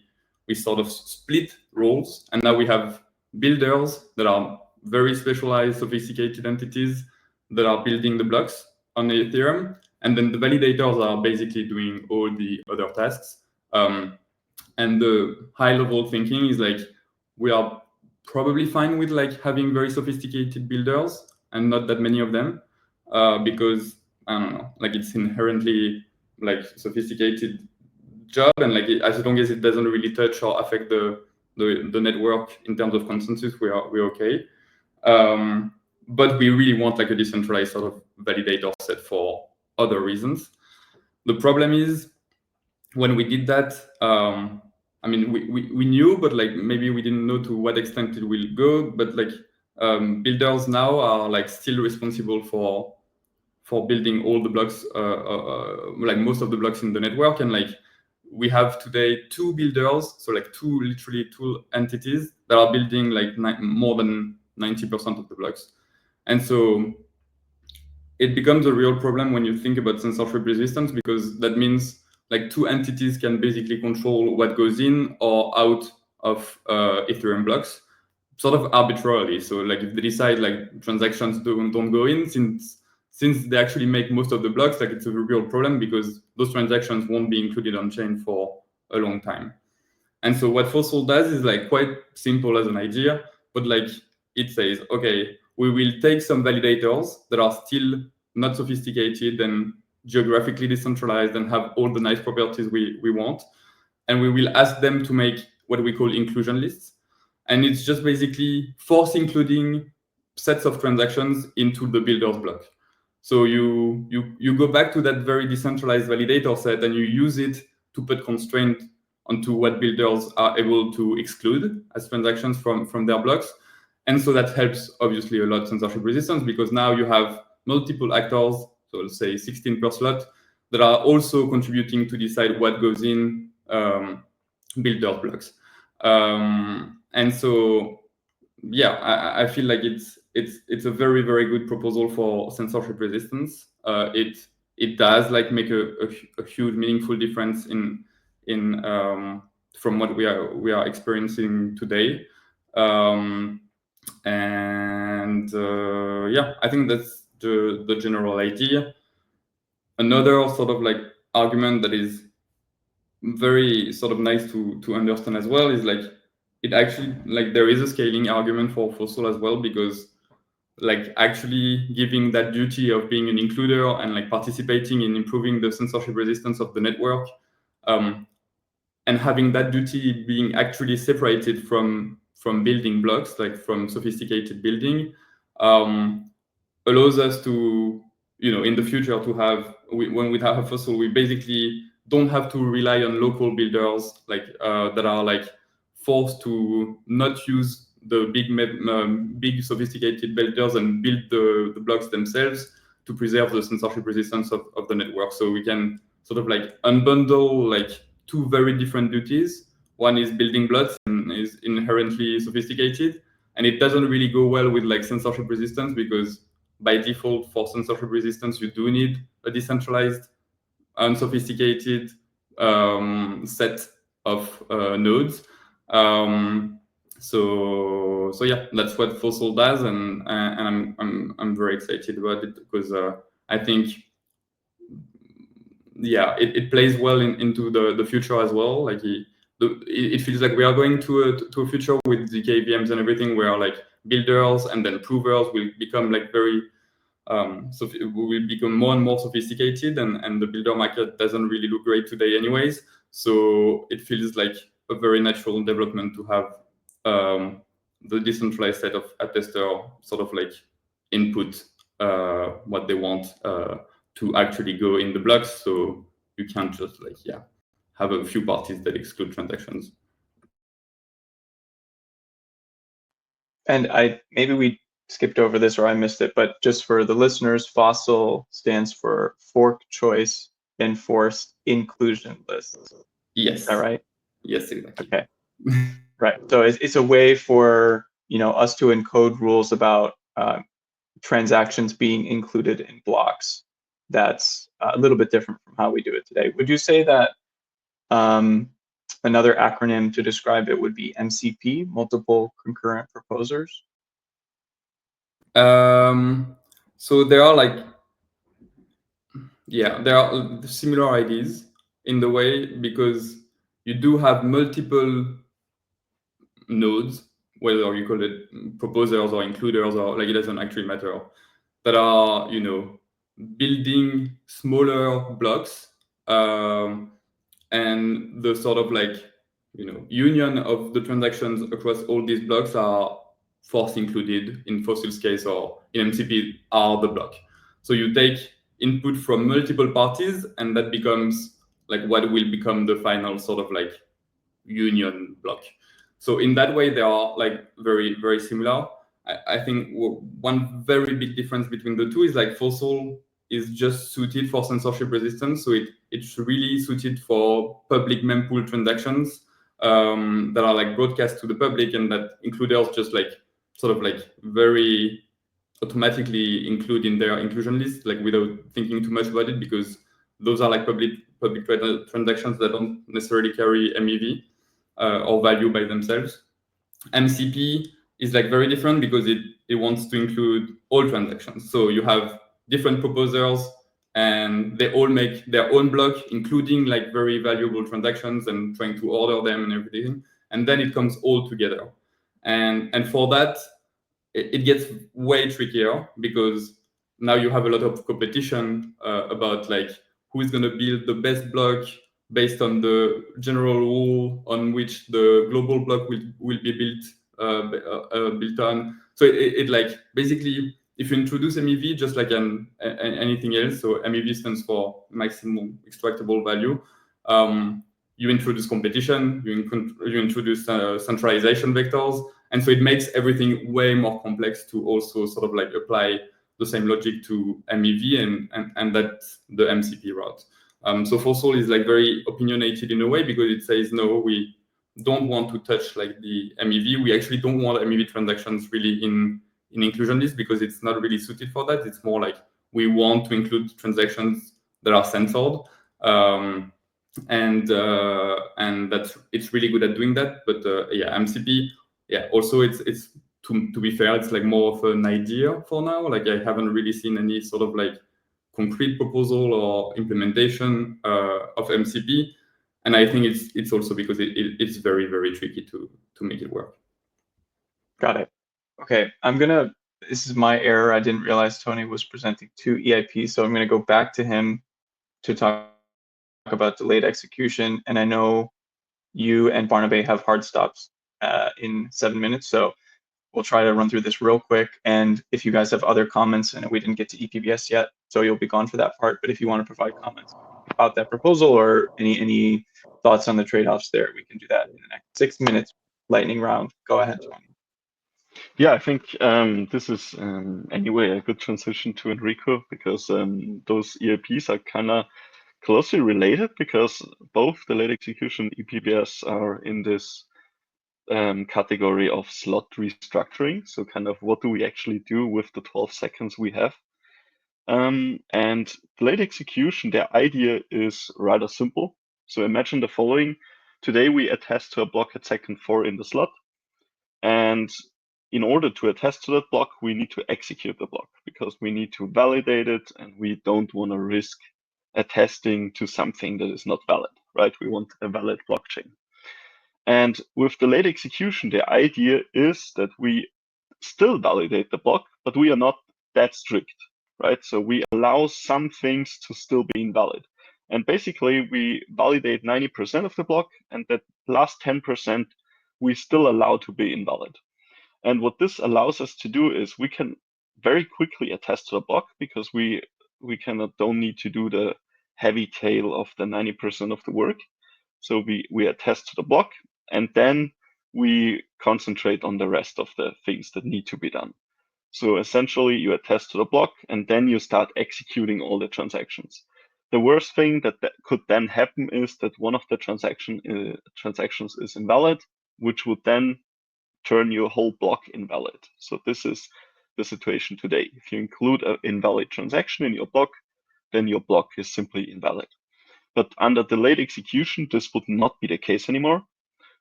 sort of split roles, and now we have builders that are very specialized, sophisticated entities that are building the blocks on Ethereum, and then the validators are basically doing all the other tasks. And the high-level thinking is like we are probably fine with like having very sophisticated builders and not that many of them, because I don't know, like it's inherently like sophisticated job, and like as long as it doesn't really touch or affect the network in terms of consensus, we're okay. But we really want like a decentralized sort of validator set for other reasons. The problem is when we did that, I mean, we knew, but like maybe we didn't know to what extent it will go. But like builders now are like still responsible for building all the blocks, like most of the blocks in the network. And like we have today 2 builders, so like literally two entities that are building like more than 90% of the blocks. And so it becomes a real problem when you think about censorship resistance, because that means like 2 entities can basically control what goes in or out of Ethereum blocks, sort of arbitrarily. So like if they decide like transactions don't go in, since they actually make most of the blocks, like it's a real problem because those transactions won't be included on chain for a long time. And so what Fossil does is like quite simple as an idea, but like it says, okay, we will take some validators that are still not sophisticated and geographically decentralized and have all the nice properties we want, and we will ask them to make what we call inclusion lists. And it's just basically force including sets of transactions into the builder's block. So you go back to that very decentralized validator set and you use it to put constraint onto what builders are able to exclude as transactions from their blocks. And so that helps obviously a lot censorship resistance, because now you have multiple actors, so let's say 16 per slot, that are also contributing to decide what goes in builder blocks. And so, yeah, I feel like it's a very, very good proposal for censorship resistance. It does like make a huge meaningful difference in from what we are experiencing today. Yeah, I think that's the general idea. Another sort of like argument that is very sort of nice to understand as well is like it actually like there is a scaling argument for Fossil as well, because like actually giving that duty of being an includer and like participating in improving the censorship resistance of the network, and having that duty being actually separated from building blocks, like from sophisticated building, allows us to, in the future to have, when we have a Fossil, we basically don't have to rely on local builders like that are like forced to not use the big sophisticated builders and build the blocks themselves to preserve the censorship resistance of the network. So we can sort of like unbundle like 2 very different duties. One is building blocks and is inherently sophisticated, and it doesn't really go well with like censorship resistance, because by default for censorship resistance you do need a decentralized, unsophisticated set of nodes. So yeah, that's what Fossil does, and I'm very excited about it, because I think, yeah, it plays well into the future as well. Like it feels like we are going to a future with ZKVMs and everything, where like builders and then provers will become like very so we will become more and more sophisticated, and the builder market doesn't really look great today anyways. So it feels like a very natural development to have the decentralized set of attester sort of like input what they want to actually go in the blocks. So you can't just like, yeah, have a few parties that exclude transactions. And maybe we skipped over this or I missed it, but just for the listeners, Fossil stands for fork choice enforced inclusion lists. Yes. Is that right? Yes, exactly. Okay. Right. So it's a way for us to encode rules about transactions being included in blocks. That's a little bit different from how we do it today. Would you say that another acronym to describe it would be MCP, multiple concurrent proposers? So there are there are similar ideas in the way, because you do have multiple nodes, whether you call it proposers or includers, or it doesn't actually matter, that are building smaller blocks, and the sort of union of the transactions across all these blocks are force included in Fossil's case, or in MCP are the block. So you take input from multiple parties, and that becomes what will become the final sort of union block. So in that way, they are very, very similar. I think one very big difference between the two is Fossil is just suited for censorship resistance. So it's really suited for public mempool transactions that are broadcast to the public, and that includers just very automatically include in their inclusion list, without thinking too much about it, because those are public transactions that don't necessarily carry MEV or value by themselves. MCP is very different, because it wants to include all transactions. So you have different proposers, and they all make their own block, including very valuable transactions, and trying to order them and everything. And then it comes all together. And for that, it gets way trickier, because now you have a lot of competition about who is going to build the best block based on the general rule on which the global block will be built on. So it basically, if you introduce MEV, just like anything else, so MEV stands for maximum extractable value, you introduce competition, you introduce centralization vectors, and so it makes everything way more complex to also sort of apply the same logic to MEV, and that's the MCP route. So Fossil is very opinionated in a way, because it says, no, we don't want to touch the MEV. We actually don't want MEV transactions really in inclusion list, because it's not really suited for that. It's more we want to include transactions that are censored. And it's really good at doing that. But MCP, also it's to be fair, it's more of an idea for now. I haven't really seen any sort of concrete proposal or implementation of MCP, and I think it's also because it's very, very tricky to make it work. Got it. Okay, this is my error. I didn't realize Tony was presenting 2 EIPs, so I'm gonna go back to him to talk about delayed execution. And I know you and Barnaby have hard stops in 7 minutes, so we'll try to run through this real quick. And if you guys have other comments, and we didn't get to EPBS yet, so you'll be gone for that part, but if you want to provide comments about that proposal, or any thoughts on the trade-offs there, we can do that in the next 6 minutes lightning round. Go ahead, Tony. Yeah, I think this is anyway a good transition to Enrico, because those EIPs are kind of closely related, because both delayed execution and EPBS are in this category of slot restructuring. So kind of what do we actually do with the 12 seconds we have? And delayed execution, their idea is rather simple. So imagine the following. Today we attest to a block at second 4 in the slot. And in order to attest to that block, we need to execute the block, because we need to validate it, and we don't want to risk attesting to something that is not valid, right? We want a valid blockchain. And with delayed execution, the idea is that we still validate the block, but we are not that strict, right? So we allow some things to still be invalid. And basically, we validate 90% of the block, and that last 10% we still allow to be invalid. And what this allows us to do is we can very quickly attest to the block, because we don't need to do the heavy tail of the 90% of the work. So we attest to the block, and then we concentrate on the rest of the things that need to be done. So essentially, you attest to the block, and then you start executing all the transactions. The worst thing that could then happen is that one of the transactions is invalid, which would then turn your whole block invalid. So this is the situation today. If you include an invalid transaction in your block, then your block is simply invalid. But under delayed execution, this would not be the case anymore.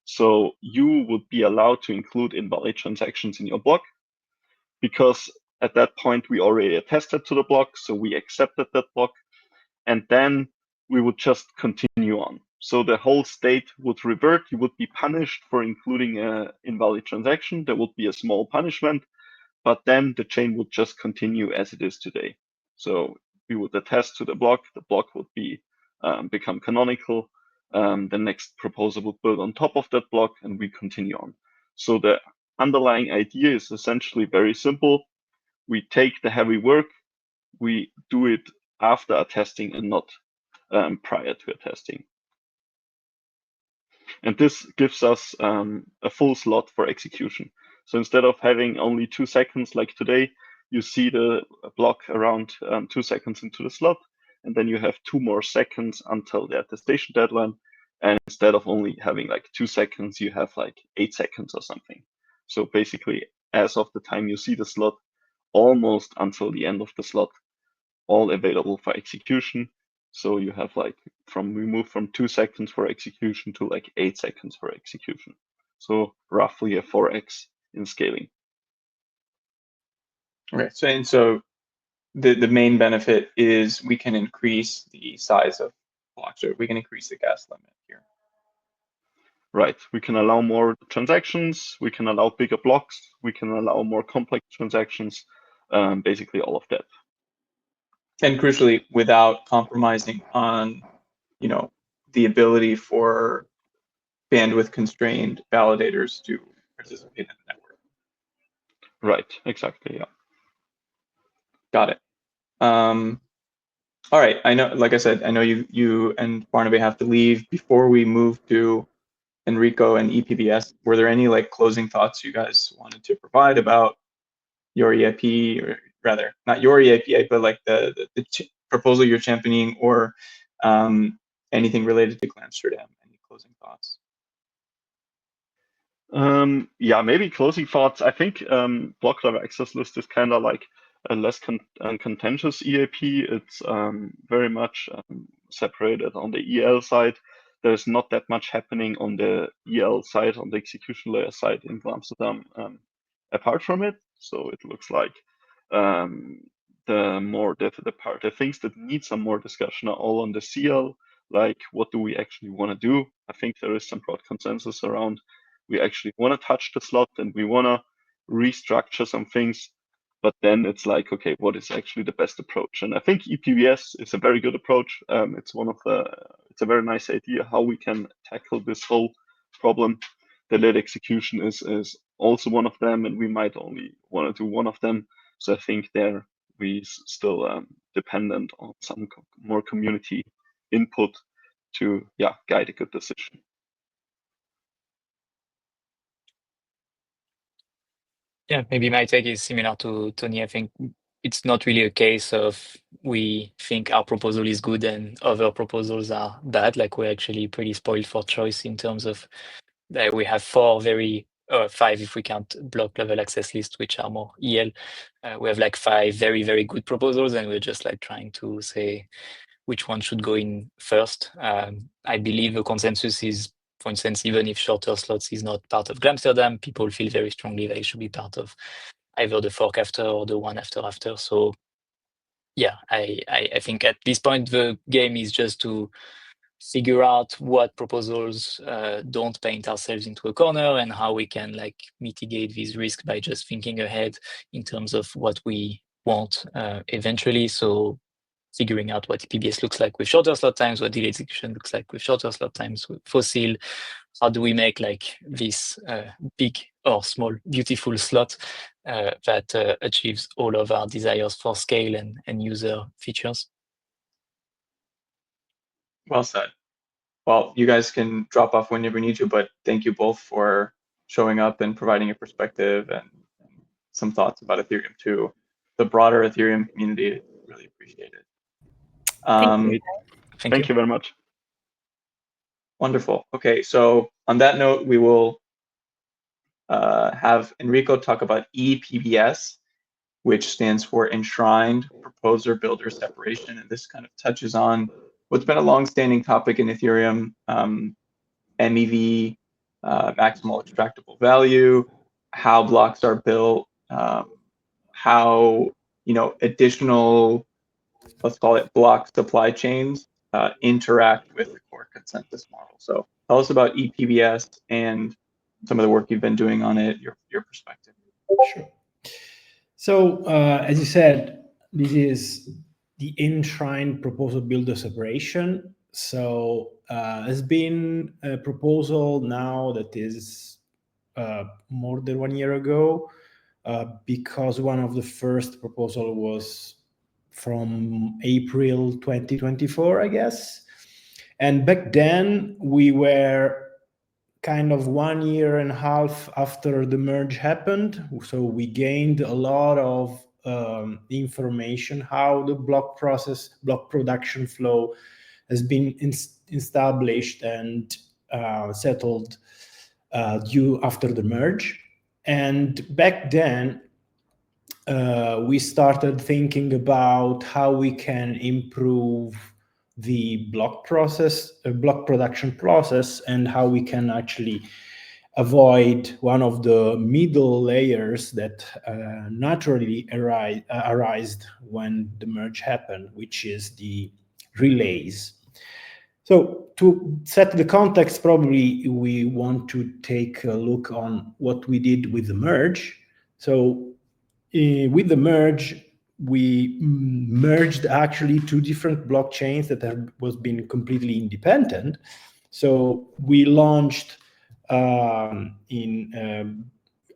So you would be allowed to include invalid transactions in your block, because at that point we already attested to the block, so we accepted that block, and then we would just continue on. So the whole state would revert. You would be punished for including an invalid transaction. There would be a small punishment, but then the chain would just continue as it is today. So we would attest to the block would be become canonical. The next proposal would build on top of that block, and we continue on. So the underlying idea is essentially very simple. We take the heavy work, we do it after attesting and not prior to attesting. And this gives us a full slot for execution. So instead of having only 2 seconds like today, you see the block around 2 seconds into the slot, and then you have 2 more seconds until the attestation deadline. And instead of only having like 2 seconds, you have like 8 seconds or something. So basically, as of the time you see the slot, almost until the end of the slot, all available for execution. So you have like we move from 2 seconds for execution to like 8 seconds for execution. So roughly a 4x in scaling. Okay, so the main benefit is we can increase the size of blocks, or we can increase the gas limit here. Right, we can allow more transactions, we can allow bigger blocks, we can allow more complex transactions, basically all of that. And crucially, without compromising on, the ability for bandwidth constrained validators to participate in the network. Right, exactly, yeah. Got it. All right, I know, like I said, I know you and Barnaby have to leave. Before we move to Enrico and EPBS, were there any like closing thoughts you guys wanted to provide about your EIP, or rather not your EIP, but like the proposal you're championing, or anything related to Glamsterdam? Any closing thoughts? Yeah, maybe closing thoughts. I think block level access list is kind of like a less contentious EAP. It's very much separated on the EL side. There's not that much happening on the EL side, on the execution layer side in Glamsterdam, apart from it. So it looks like the things that need some more discussion are all on the CL. Like, what do we actually want to do? I think there is some broad consensus around we actually want to touch the slot and we want to restructure some things. But then it's like, okay, what is actually the best approach? And I think EPBS is a very good approach. It's a very nice idea how we can tackle this whole problem. The late execution is also one of them, and we might only want to do one of them. So I think there we still dependent on some more community input to guide a good decision. Yeah, maybe my take is similar to Tony. I think it's not really a case of we think our proposal is good and other proposals are bad. Like, we're actually pretty spoiled for choice in terms of that we have 5 if we count block level access lists, which are more EL. We have like 5 very, very good proposals, and we're just like trying to say which one should go in first. I believe the consensus is, for instance, even if shorter slots is not part of Glamsterdam, people feel very strongly that it should be part of either the fork after or the one after. So yeah, I think at this point the game is just to figure out what proposals don't paint ourselves into a corner, and how we can like mitigate these risks by just thinking ahead in terms of what we want eventually. So figuring out what PBS looks like with shorter slot times, what delayed execution looks like with shorter slot times, with fossil. How do we make like this big or small, beautiful slot that achieves all of our desires for scale and user features? Well said. Well, you guys can drop off whenever you need to, but thank you both for showing up and providing your perspective and some thoughts about Ethereum too. The broader Ethereum community really appreciate it. Thank you very much. Wonderful. Okay, so on that note, we will have Enrico talk about EPBS, which stands for Enshrined Proposer Builder Separation. And this kind of touches on what's been a long-standing topic in Ethereum, MEV, maximal extractable value, how blocks are built, how additional, let's call it block supply chains, interact with the core consensus model. So tell us about EPBS and some of the work you've been doing on it, your perspective. Sure. So as you said, this is the enshrined proposal builder separation. So there's been a proposal now that is more than 1 year ago, because one of the first proposal was from April 2024, I guess. And back then we were kind of 1.5 years after the merge happened. So we gained a lot of information, how the block production flow has been established and settled due after the merge. And back then, we started thinking about how we can improve the block production process, and how we can actually avoid one of the middle layers that naturally arised when the merge happened, which is the relays. So to set the context, probably we want to take a look on what we did with the merge. So with the merge, we merged actually 2 different blockchains that was been completely independent. So we launched in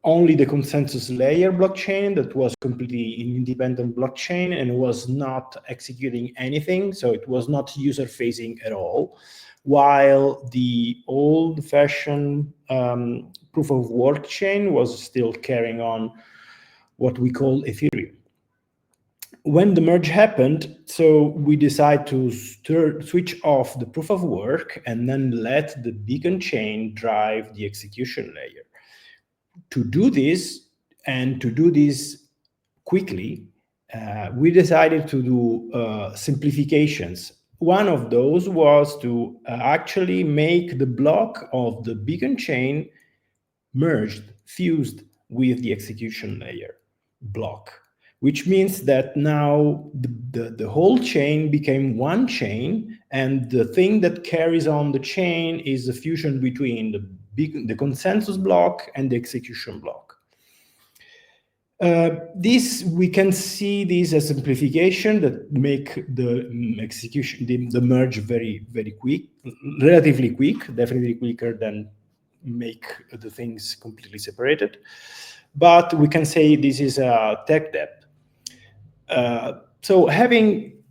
only the consensus layer blockchain that was completely an independent blockchain and was not executing anything. So it was not user facing at all, while the old-fashioned proof of work chain was still carrying on what we call Ethereum. When the merge happened, so we decided to switch off the proof of work and then let the beacon chain drive the execution layer. To do this, and to do this quickly, we decided to do simplifications. One of those was to actually make the block of the beacon chain fused with the execution layer block, which means that now the whole chain became one chain, and the thing that carries on the chain is the fusion between the consensus block and the execution block. We can see this as simplification that make the execution, the merge very, very quick, relatively quick, definitely quicker than make the things completely separated. But we can say this is a tech debt. So having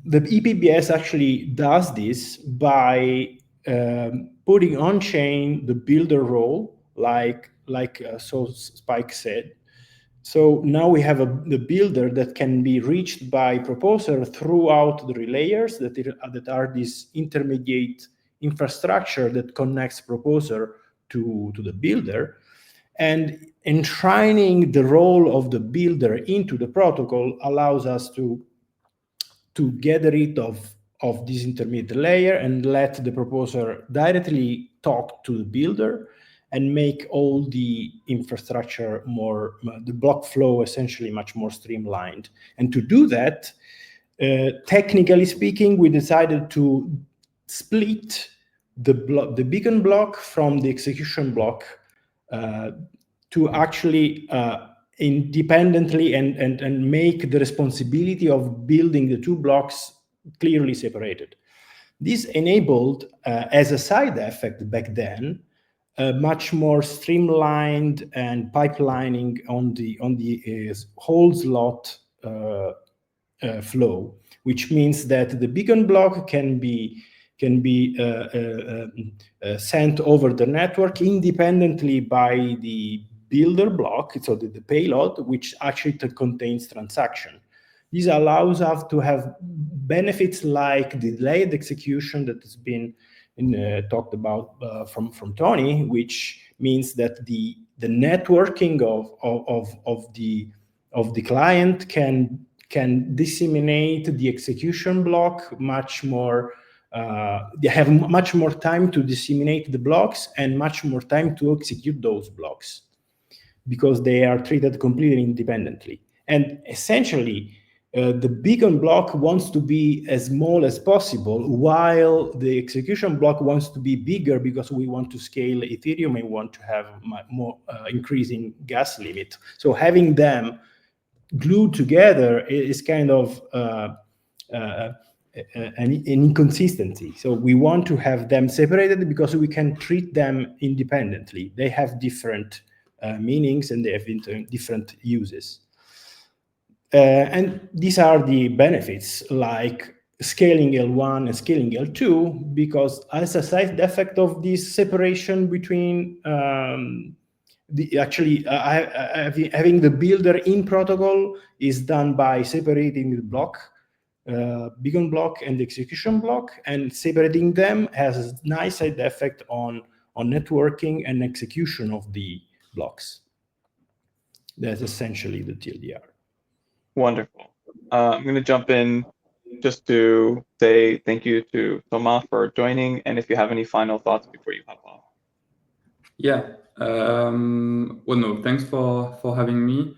the EPBS actually does this by putting on chain the builder role, like so Spike said. So now we have the builder that can be reached by proposer throughout the relayers that are this intermediate infrastructure that connects proposer to the builder. And enshrining the role of the builder into the protocol allows us to get rid of this intermediate layer and let the proposer directly talk to the builder and make all the infrastructure the block flow essentially much more streamlined. And to do that, technically speaking, we decided to split the beacon block from the execution block to actually independently and make the responsibility of building the 2 blocks clearly separated. This enabled, as a side effect back then, much more streamlined and pipelining on the whole slot flow, which means that the beacon block can be sent over the network independently by the builder block, so the payload, which actually contains transaction. This allows us to have benefits like delayed execution that has been talked about from Tony, which means that the networking of the client can disseminate the execution block much more. They have much more time to disseminate the blocks and much more time to execute those blocks because they are treated completely independently. And essentially, the beacon block wants to be as small as possible, while the execution block wants to be bigger because we want to scale Ethereum and want to have more increasing gas limit. So having them glued together is kind of an inconsistency. So we want to have them separated because we can treat them independently. They have different meanings and they have different uses. And these are the benefits, like scaling L1 and scaling L2, because as a side effect of this separation between having the builder in protocol is done by separating the block, beacon block and the execution block, and separating them has a nice side effect on networking and execution of the blocks. That's essentially the TLDR. Wonderful. I'm going to jump in just to say thank you to Thomas for joining, and if you have any final thoughts before you hop off. Yeah. Well, no, thanks for having me.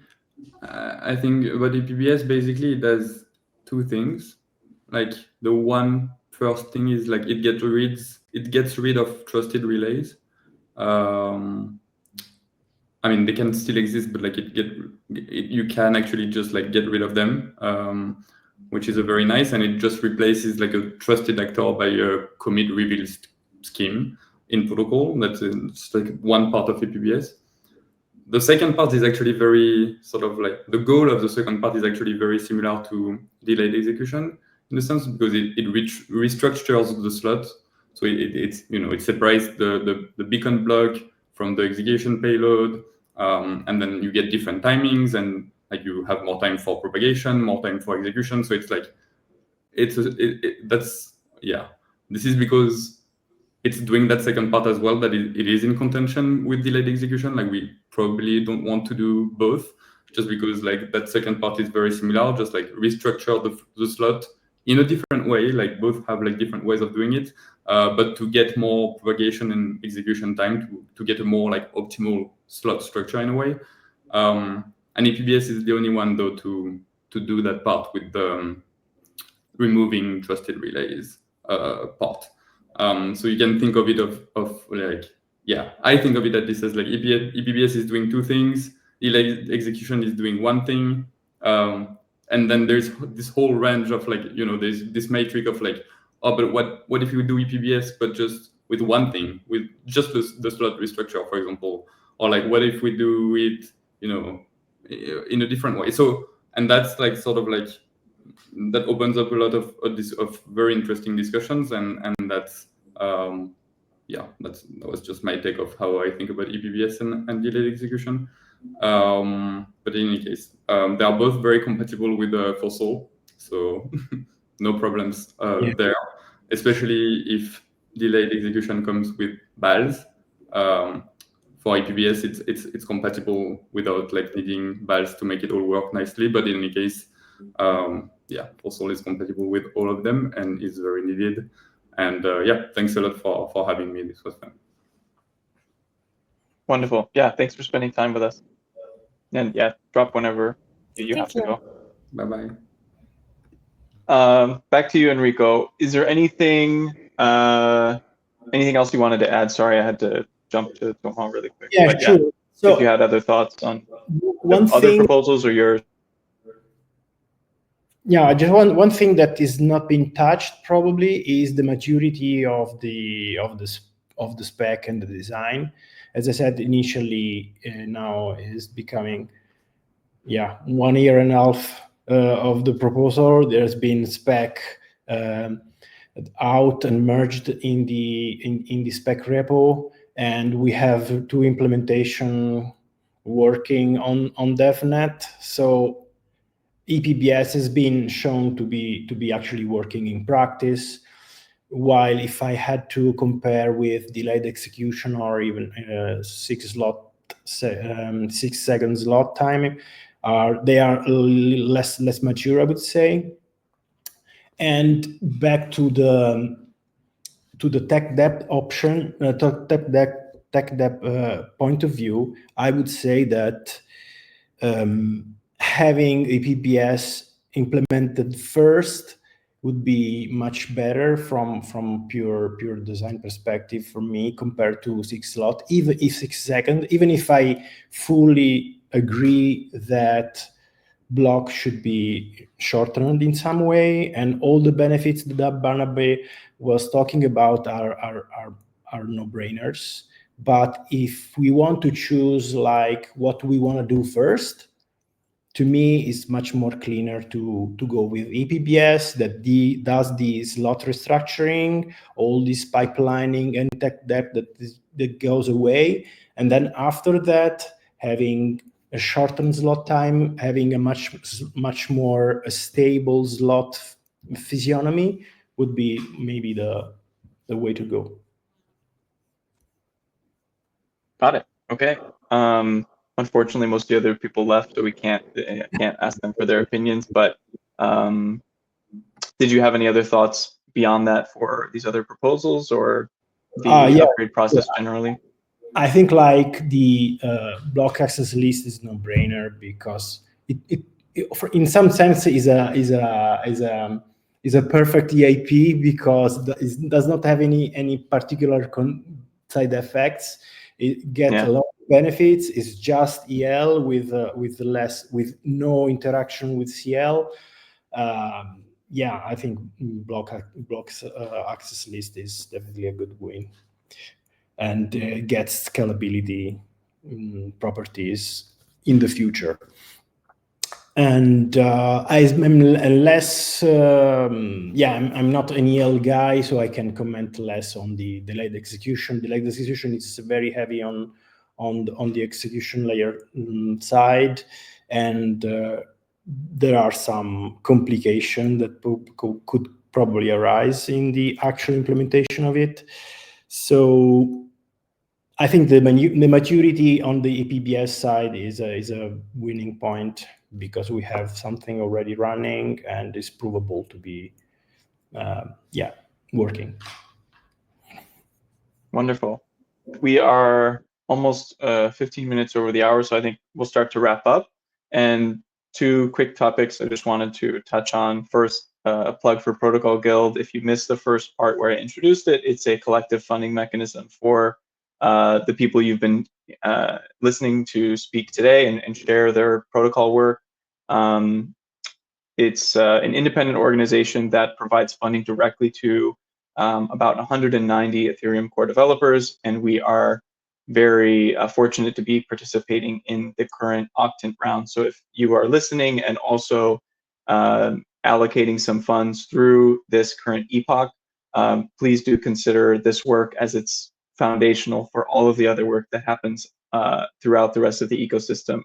I think about EPBS, basically it does two things. Like the one first thing is like it gets rid of trusted relays. I mean, they can still exist, but like you can actually just like get rid of them, which is a very nice, and it just replaces like a trusted actor by a commit reveal scheme in protocol. That's like one part of EPBS. The second part is actually very sort of like the goal of the second part is actually very similar to delayed execution in a sense, because it restructures the slot. So it separates the beacon block from the execution payload, and then you get different timings, and like you have more time for propagation, more time for execution. So it's like this is because it's doing that second part as well, that it is in contention with delayed execution. Like we probably don't want to do both, just because like that second part is very similar, just like restructure the slot in a different way. Like both have like different ways of doing it, but to get more propagation and execution time, to get a more like optimal slot structure in a way. And EPBS is the only one though to do that part with the removing trusted relays part. So you can think of it I think of it that this as like EPBS is doing two things, delayed execution is doing one thing, and then there's this whole range of like, there's this matrix of like, oh, but what if you do EPBS but just with one thing, with just the slot restructure, for example, or like what if we do it, in a different way? So, and that's like sort of like that opens up a lot of very interesting discussions, and that's that was just my take of how I think about EPBS and delayed execution. But in any case, they are both very compatible with Fossil, so no problems there, especially if delayed execution comes with BALs. For EPBS, it's compatible without like needing BALs to make it all work nicely. But in any case, Fossil is compatible with all of them and is very needed. And thanks a lot for having me. This was fun. Wonderful. Yeah, thanks for spending time with us. And drop whenever you have to go. Bye-bye. Back to you, Enrico. Is there anything else you wanted to add? Sorry, I had to jump to Thomas really quick. Yeah, sure. So if you had other thoughts on other proposals or yours. Yeah, just one thing that is not being touched probably is the maturity of the spec and the design. As I said initially, now is becoming 1 year and a half of the proposal. There's been spec out and merged in the spec repo, and we have 2 implementation working on DevNet. So EPBS has been shown to be actually working in practice. While if I had to compare with delayed execution or even 6 seconds slot time, they are a little less mature, I would say. And back to the tech debt option, tech debt point of view, I would say that having EPBS implemented first would be much better from pure design perspective for me compared to 6 slot, even if 6 seconds, even if I fully agree that block should be shortened in some way, and all the benefits that Barnaby was talking about are no-brainers. But if we want to choose like what we want to do first, to me, it's much more cleaner to go with EPBS that does the slot restructuring, all this pipelining and tech debt that goes away. And then after that, having a shortened slot time, having a much more stable slot physiognomy would be maybe the way to go. Got it. Okay. Unfortunately, most of the other people left, so we can't ask them for their opinions. But did you have any other thoughts beyond that for these other proposals or the upgrade process generally? I think like the block access list is no-brainer because it in some sense is a perfect EIP because it does not have any particular side effects. It gets a lot of benefits. It's just EL with no interaction with CL. Yeah, I think block access list is definitely a good win, and gets scalability properties in the future. And I'm less, I'm not an EL guy, so I can comment less on the delayed execution. Delayed execution is very heavy on the execution layer side, and there are some complications that could probably arise in the actual implementation of it. So I think the maturity on the EPBS side is a winning point because we have something already running and is provable to be working. Wonderful. We are almost 15 minutes over the hour, so I think we'll start to wrap up. And 2 quick topics I just wanted to touch on. First, a plug for Protocol Guild. If you missed the first part where I introduced it, it's a collective funding mechanism for the people you've been listening to speak today and share their protocol work. It's an independent organization that provides funding directly to about 190 Ethereum core developers, and we are very fortunate to be participating in the current Octant round. So if you are listening and also allocating some funds through this current epoch, please do consider this work as it's foundational for all of the other work that happens throughout the rest of the ecosystem.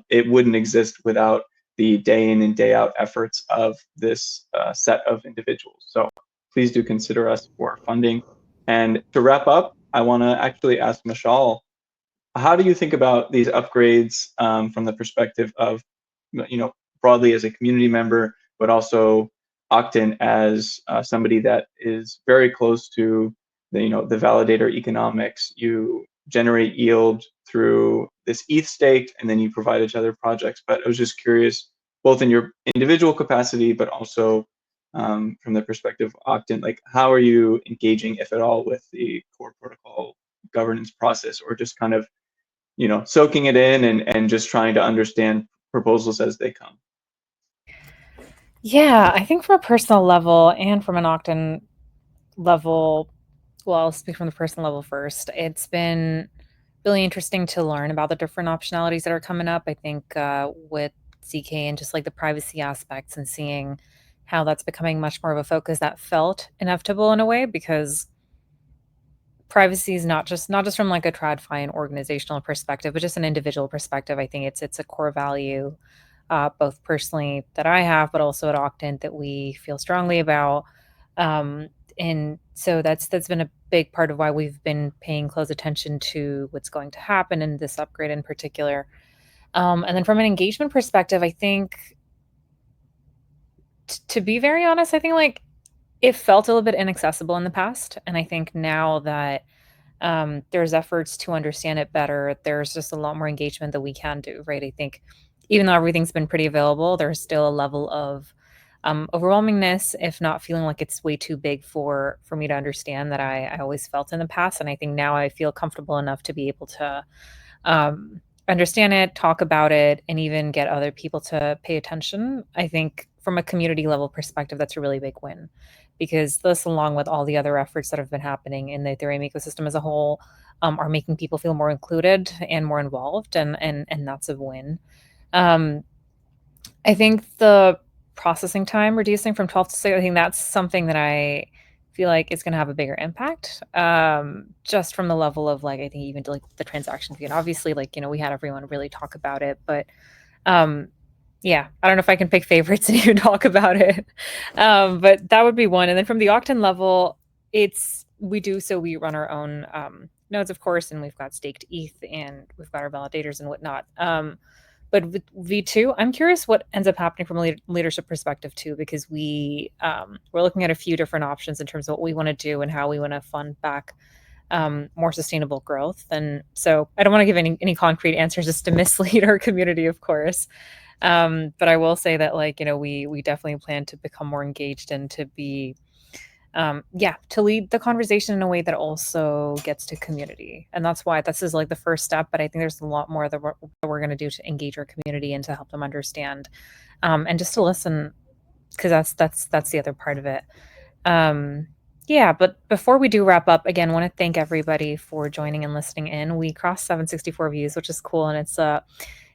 It wouldn't exist without the day in and day out efforts of this set of individuals. So please do consider us for funding. And to wrap up, I want to actually ask Mashal, how do you think about these upgrades from the perspective of, broadly as a community member, but also Octant as somebody that is very close to the validator economics? You generate yield through this ETH stake, and then you provide it to other projects. But I was just curious, both in your individual capacity, but also from the perspective of Octant, like how are you engaging, if at all, with the core protocol governance process, or just kind of, soaking it in and just trying to understand proposals as they come? Yeah, I think from a personal level and from an Octant level, well, I'll speak from the personal level first. It's been really interesting to learn about the different optionalities that are coming up. I think with ZK and just like the privacy aspects and seeing how that's becoming much more of a focus that felt inevitable in a way, because privacy is not just from like a TradFi and organizational perspective, but just an individual perspective. I think it's a core value both personally that I have, but also at Octant that we feel strongly about. And so that's been a big part of why we've been paying close attention to what's going to happen in this upgrade in particular. And then from an engagement perspective, I think, to be very honest, I think like it felt a little bit inaccessible in the past. And I think now that there's efforts to understand it better, there's just a lot more engagement that we can do, right? I think even though everything's been pretty available, there's still a level of overwhelmingness, if not feeling like it's way too big for me to understand, that I always felt in the past. And I think now I feel comfortable enough to be able to understand it, talk about it, and even get other people to pay attention. I think from a community level perspective, that's a really big win, because this, along with all the other efforts that have been happening in the Ethereum ecosystem as a whole, are making people feel more included and more involved, and that's a win. I think the processing time reducing from 12 to 6, I think that's something that I feel like is going to have a bigger impact, just from the level of, like, I think even like the transaction fee. And obviously, like, you know, we had everyone really talk about it, but yeah, I don't know if I can pick favorites and even talk about it. But that would be one. And then from the Octant level, we run our own nodes, of course, and we've got staked ETH and we've got our validators and whatnot. But with V2, I'm curious what ends up happening from a leadership perspective too, because we're looking at a few different options in terms of what we want to do and how we want to fund back more sustainable growth. And so I don't want to give any concrete answers just to mislead our community, of course. But I will say that, like, you know, we definitely plan to become more engaged and to be to lead the conversation in a way that also gets to community. And that's why this is like the first step, but I think there's a lot more that we're going to do to engage our community and to help them understand, and just to listen, because that's the other part of it. Yeah, but before we do wrap up, again, want to thank everybody for joining and listening in. We crossed 764 views, which is cool, and it's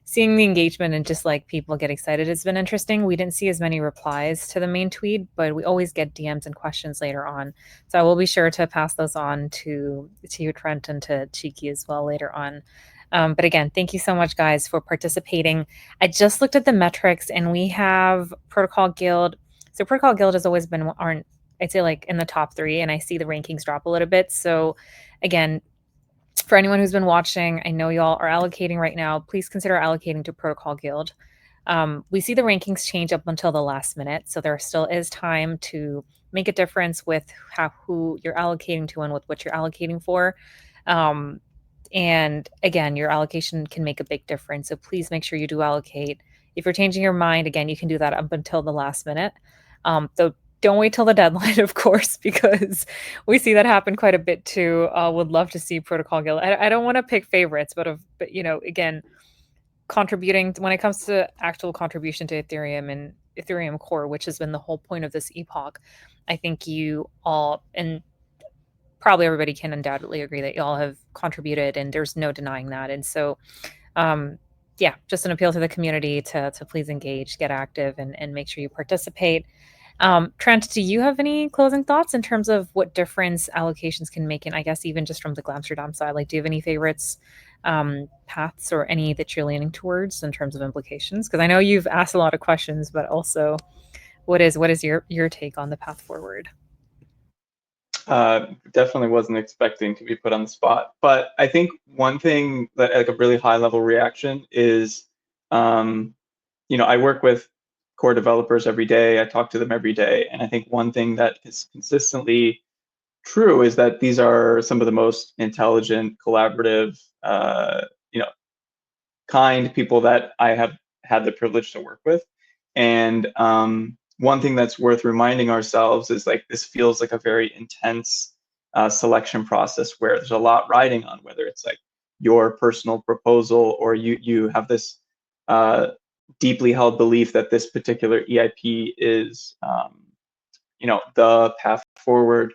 seeing the engagement and just like people get excited has been interesting. We didn't see as many replies to the main tweet, but we always get DMs and questions later on. So I will be sure to pass those on to you, Trent, and to Cheeky as well later on. But again, thank you so much, guys, for participating. I just looked at the metrics, and we have Protocol Guild. So Protocol Guild has always been, I'd say, like in the top 3, and I see the rankings drop a little bit. So again, for anyone who's been watching, I know y'all are allocating right now. Please consider allocating to Protocol Guild. We see the rankings change up until the last minute, so there still is time to make a difference with who you're allocating to and with what you're allocating for. And again, your allocation can make a big difference, so please make sure you do allocate. If you're changing your mind, again, you can do that up until the last minute. Though don't wait till the deadline, of course, because we see that happen quite a bit too. Would love to see Protocol Guild. I don't want to pick favorites, but you know, again, contributing when it comes to actual contribution to Ethereum and Ethereum core, which has been the whole point of this epoch, I think you all, and probably everybody, can undoubtedly agree that you all have contributed, and there's no denying that. And so, yeah, just an appeal to the community to please engage, get active, and make sure you participate. Trent, do you have any closing thoughts in terms of what difference allocations can make? And I guess even just from the Glamsterdam side, like, do you have any favorites, paths, or any that you're leaning towards in terms of implications? Because I know you've asked a lot of questions, but also what is your take on the path forward? Definitely wasn't expecting to be put on the spot, but I think one thing that, like, a really high level reaction is, you know, I work with core developers every day. I talk to them every day. And I think one thing that is consistently true is that these are some of the most intelligent, collaborative, you know, kind people that I have had the privilege to work with. And one thing that's worth reminding ourselves is, like, this feels like a very intense selection process where there's a lot riding on whether it's like your personal proposal, or you have this deeply held belief that this particular EIP is, you know, the path forward.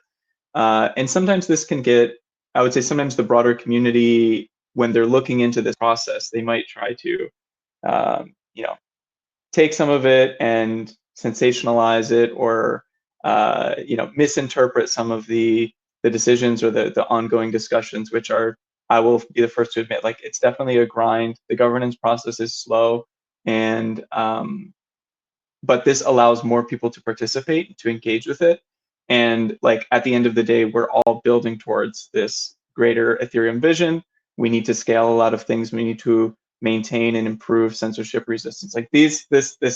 And sometimes this can get, I would say, sometimes the broader community, when they're looking into this process, they might try to, you know, take some of it and sensationalize it, or you know, misinterpret some of the decisions or the ongoing discussions, which are, I will be the first to admit, like, it's definitely a grind. The governance process is slow. And but this allows more people to participate, to engage with it. And like at the end of the day, we're all building towards this greater Ethereum vision. We need to scale a lot of things. We need to maintain and improve censorship resistance. Like this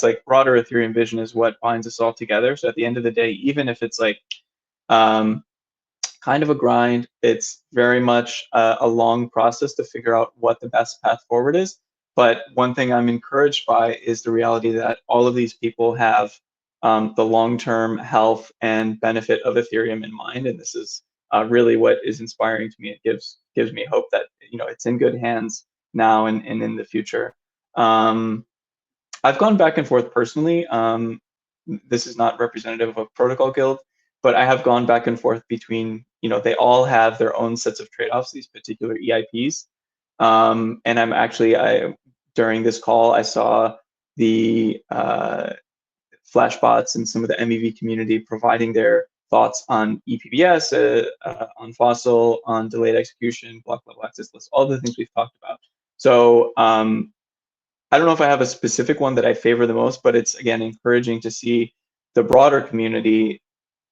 like broader Ethereum vision is what binds us all together. So at the end of the day, even if it's like kind of a grind, it's very much a long process to figure out what the best path forward is. But one thing I'm encouraged by is the reality that all of these people have the long-term health and benefit of Ethereum in mind, and this is really what is inspiring to me. It gives me hope that it's in good hands now and in the future. I've gone back and forth personally. This is not representative of Protocol Guild, but I have gone back and forth between, they all have their own sets of trade-offs, these particular EIPs. And I'm actually, during this call, I saw the Flashbots and some of the MEV community providing their thoughts on EPBS, on Fossil, on delayed execution, block level access list, all the things we've talked about. So I don't know if I have a specific one that I favor the most, but it's, again, encouraging to see the broader community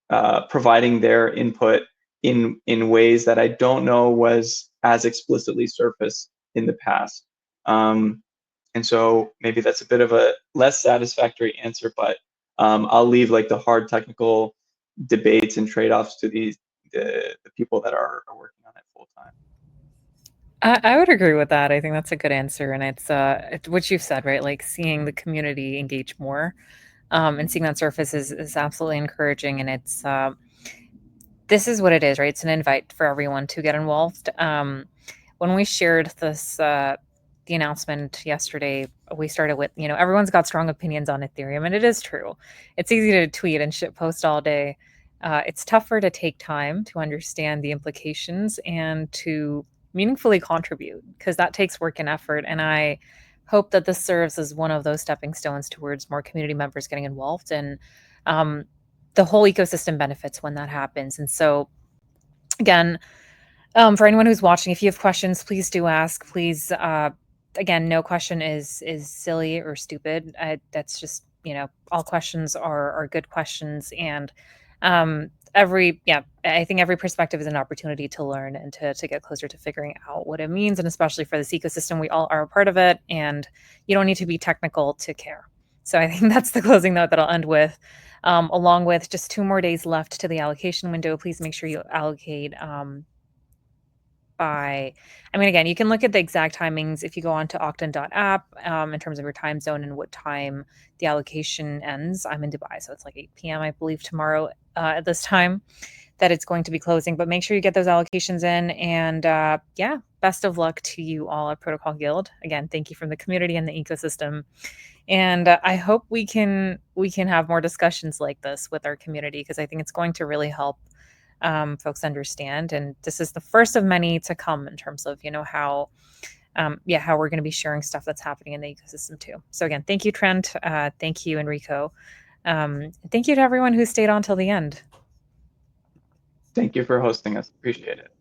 providing their input in ways that I don't know was as explicitly surfaced in the past. And so maybe that's a bit of a less satisfactory answer, but I'll leave like the hard technical debates and trade-offs to the people that are working on it full time. I would agree with that. I think that's a good answer, and it's what you've said, right? Like seeing the community engage more, and seeing that surface is absolutely encouraging. And it's this is what it is, right? It's an invite for everyone to get involved. When we shared this the announcement yesterday, we started with everyone's got strong opinions on Ethereum, and it is true. It's easy to tweet and shit post all day. It's tougher to take time to understand the implications and to meaningfully contribute, because that takes work and effort. And I hope that this serves as one of those stepping stones towards more community members getting involved, and the whole ecosystem benefits when that happens. And so again, for anyone who's watching, if you have questions, please do ask. Please, again, no question is silly or stupid. That's just, all questions are good questions. And I think every perspective is an opportunity to learn and to get closer to figuring out what it means. And especially for this ecosystem, we all are a part of it, and you don't need to be technical to care. So I think that's the closing note that I'll end with. Along with just 2 more days left to the allocation window, please make sure you allocate again, you can look at the exact timings if you go on to octant.app in terms of your time zone and what time the allocation ends. I'm in Dubai, so it's like 8 p.m. I believe tomorrow at this time that it's going to be closing. But make sure you get those allocations in, and best of luck to you all at Protocol Guild. Again, thank you from the community and the ecosystem, and I hope we can have more discussions like this with our community, because I think it's going to really help folks understand. And this is the first of many to come in terms of, how we're going to be sharing stuff that's happening in the ecosystem too. So again, thank you, Trent. Thank you, Enrico. Thank you to everyone who stayed on till the end. Thank you for hosting us. Appreciate it.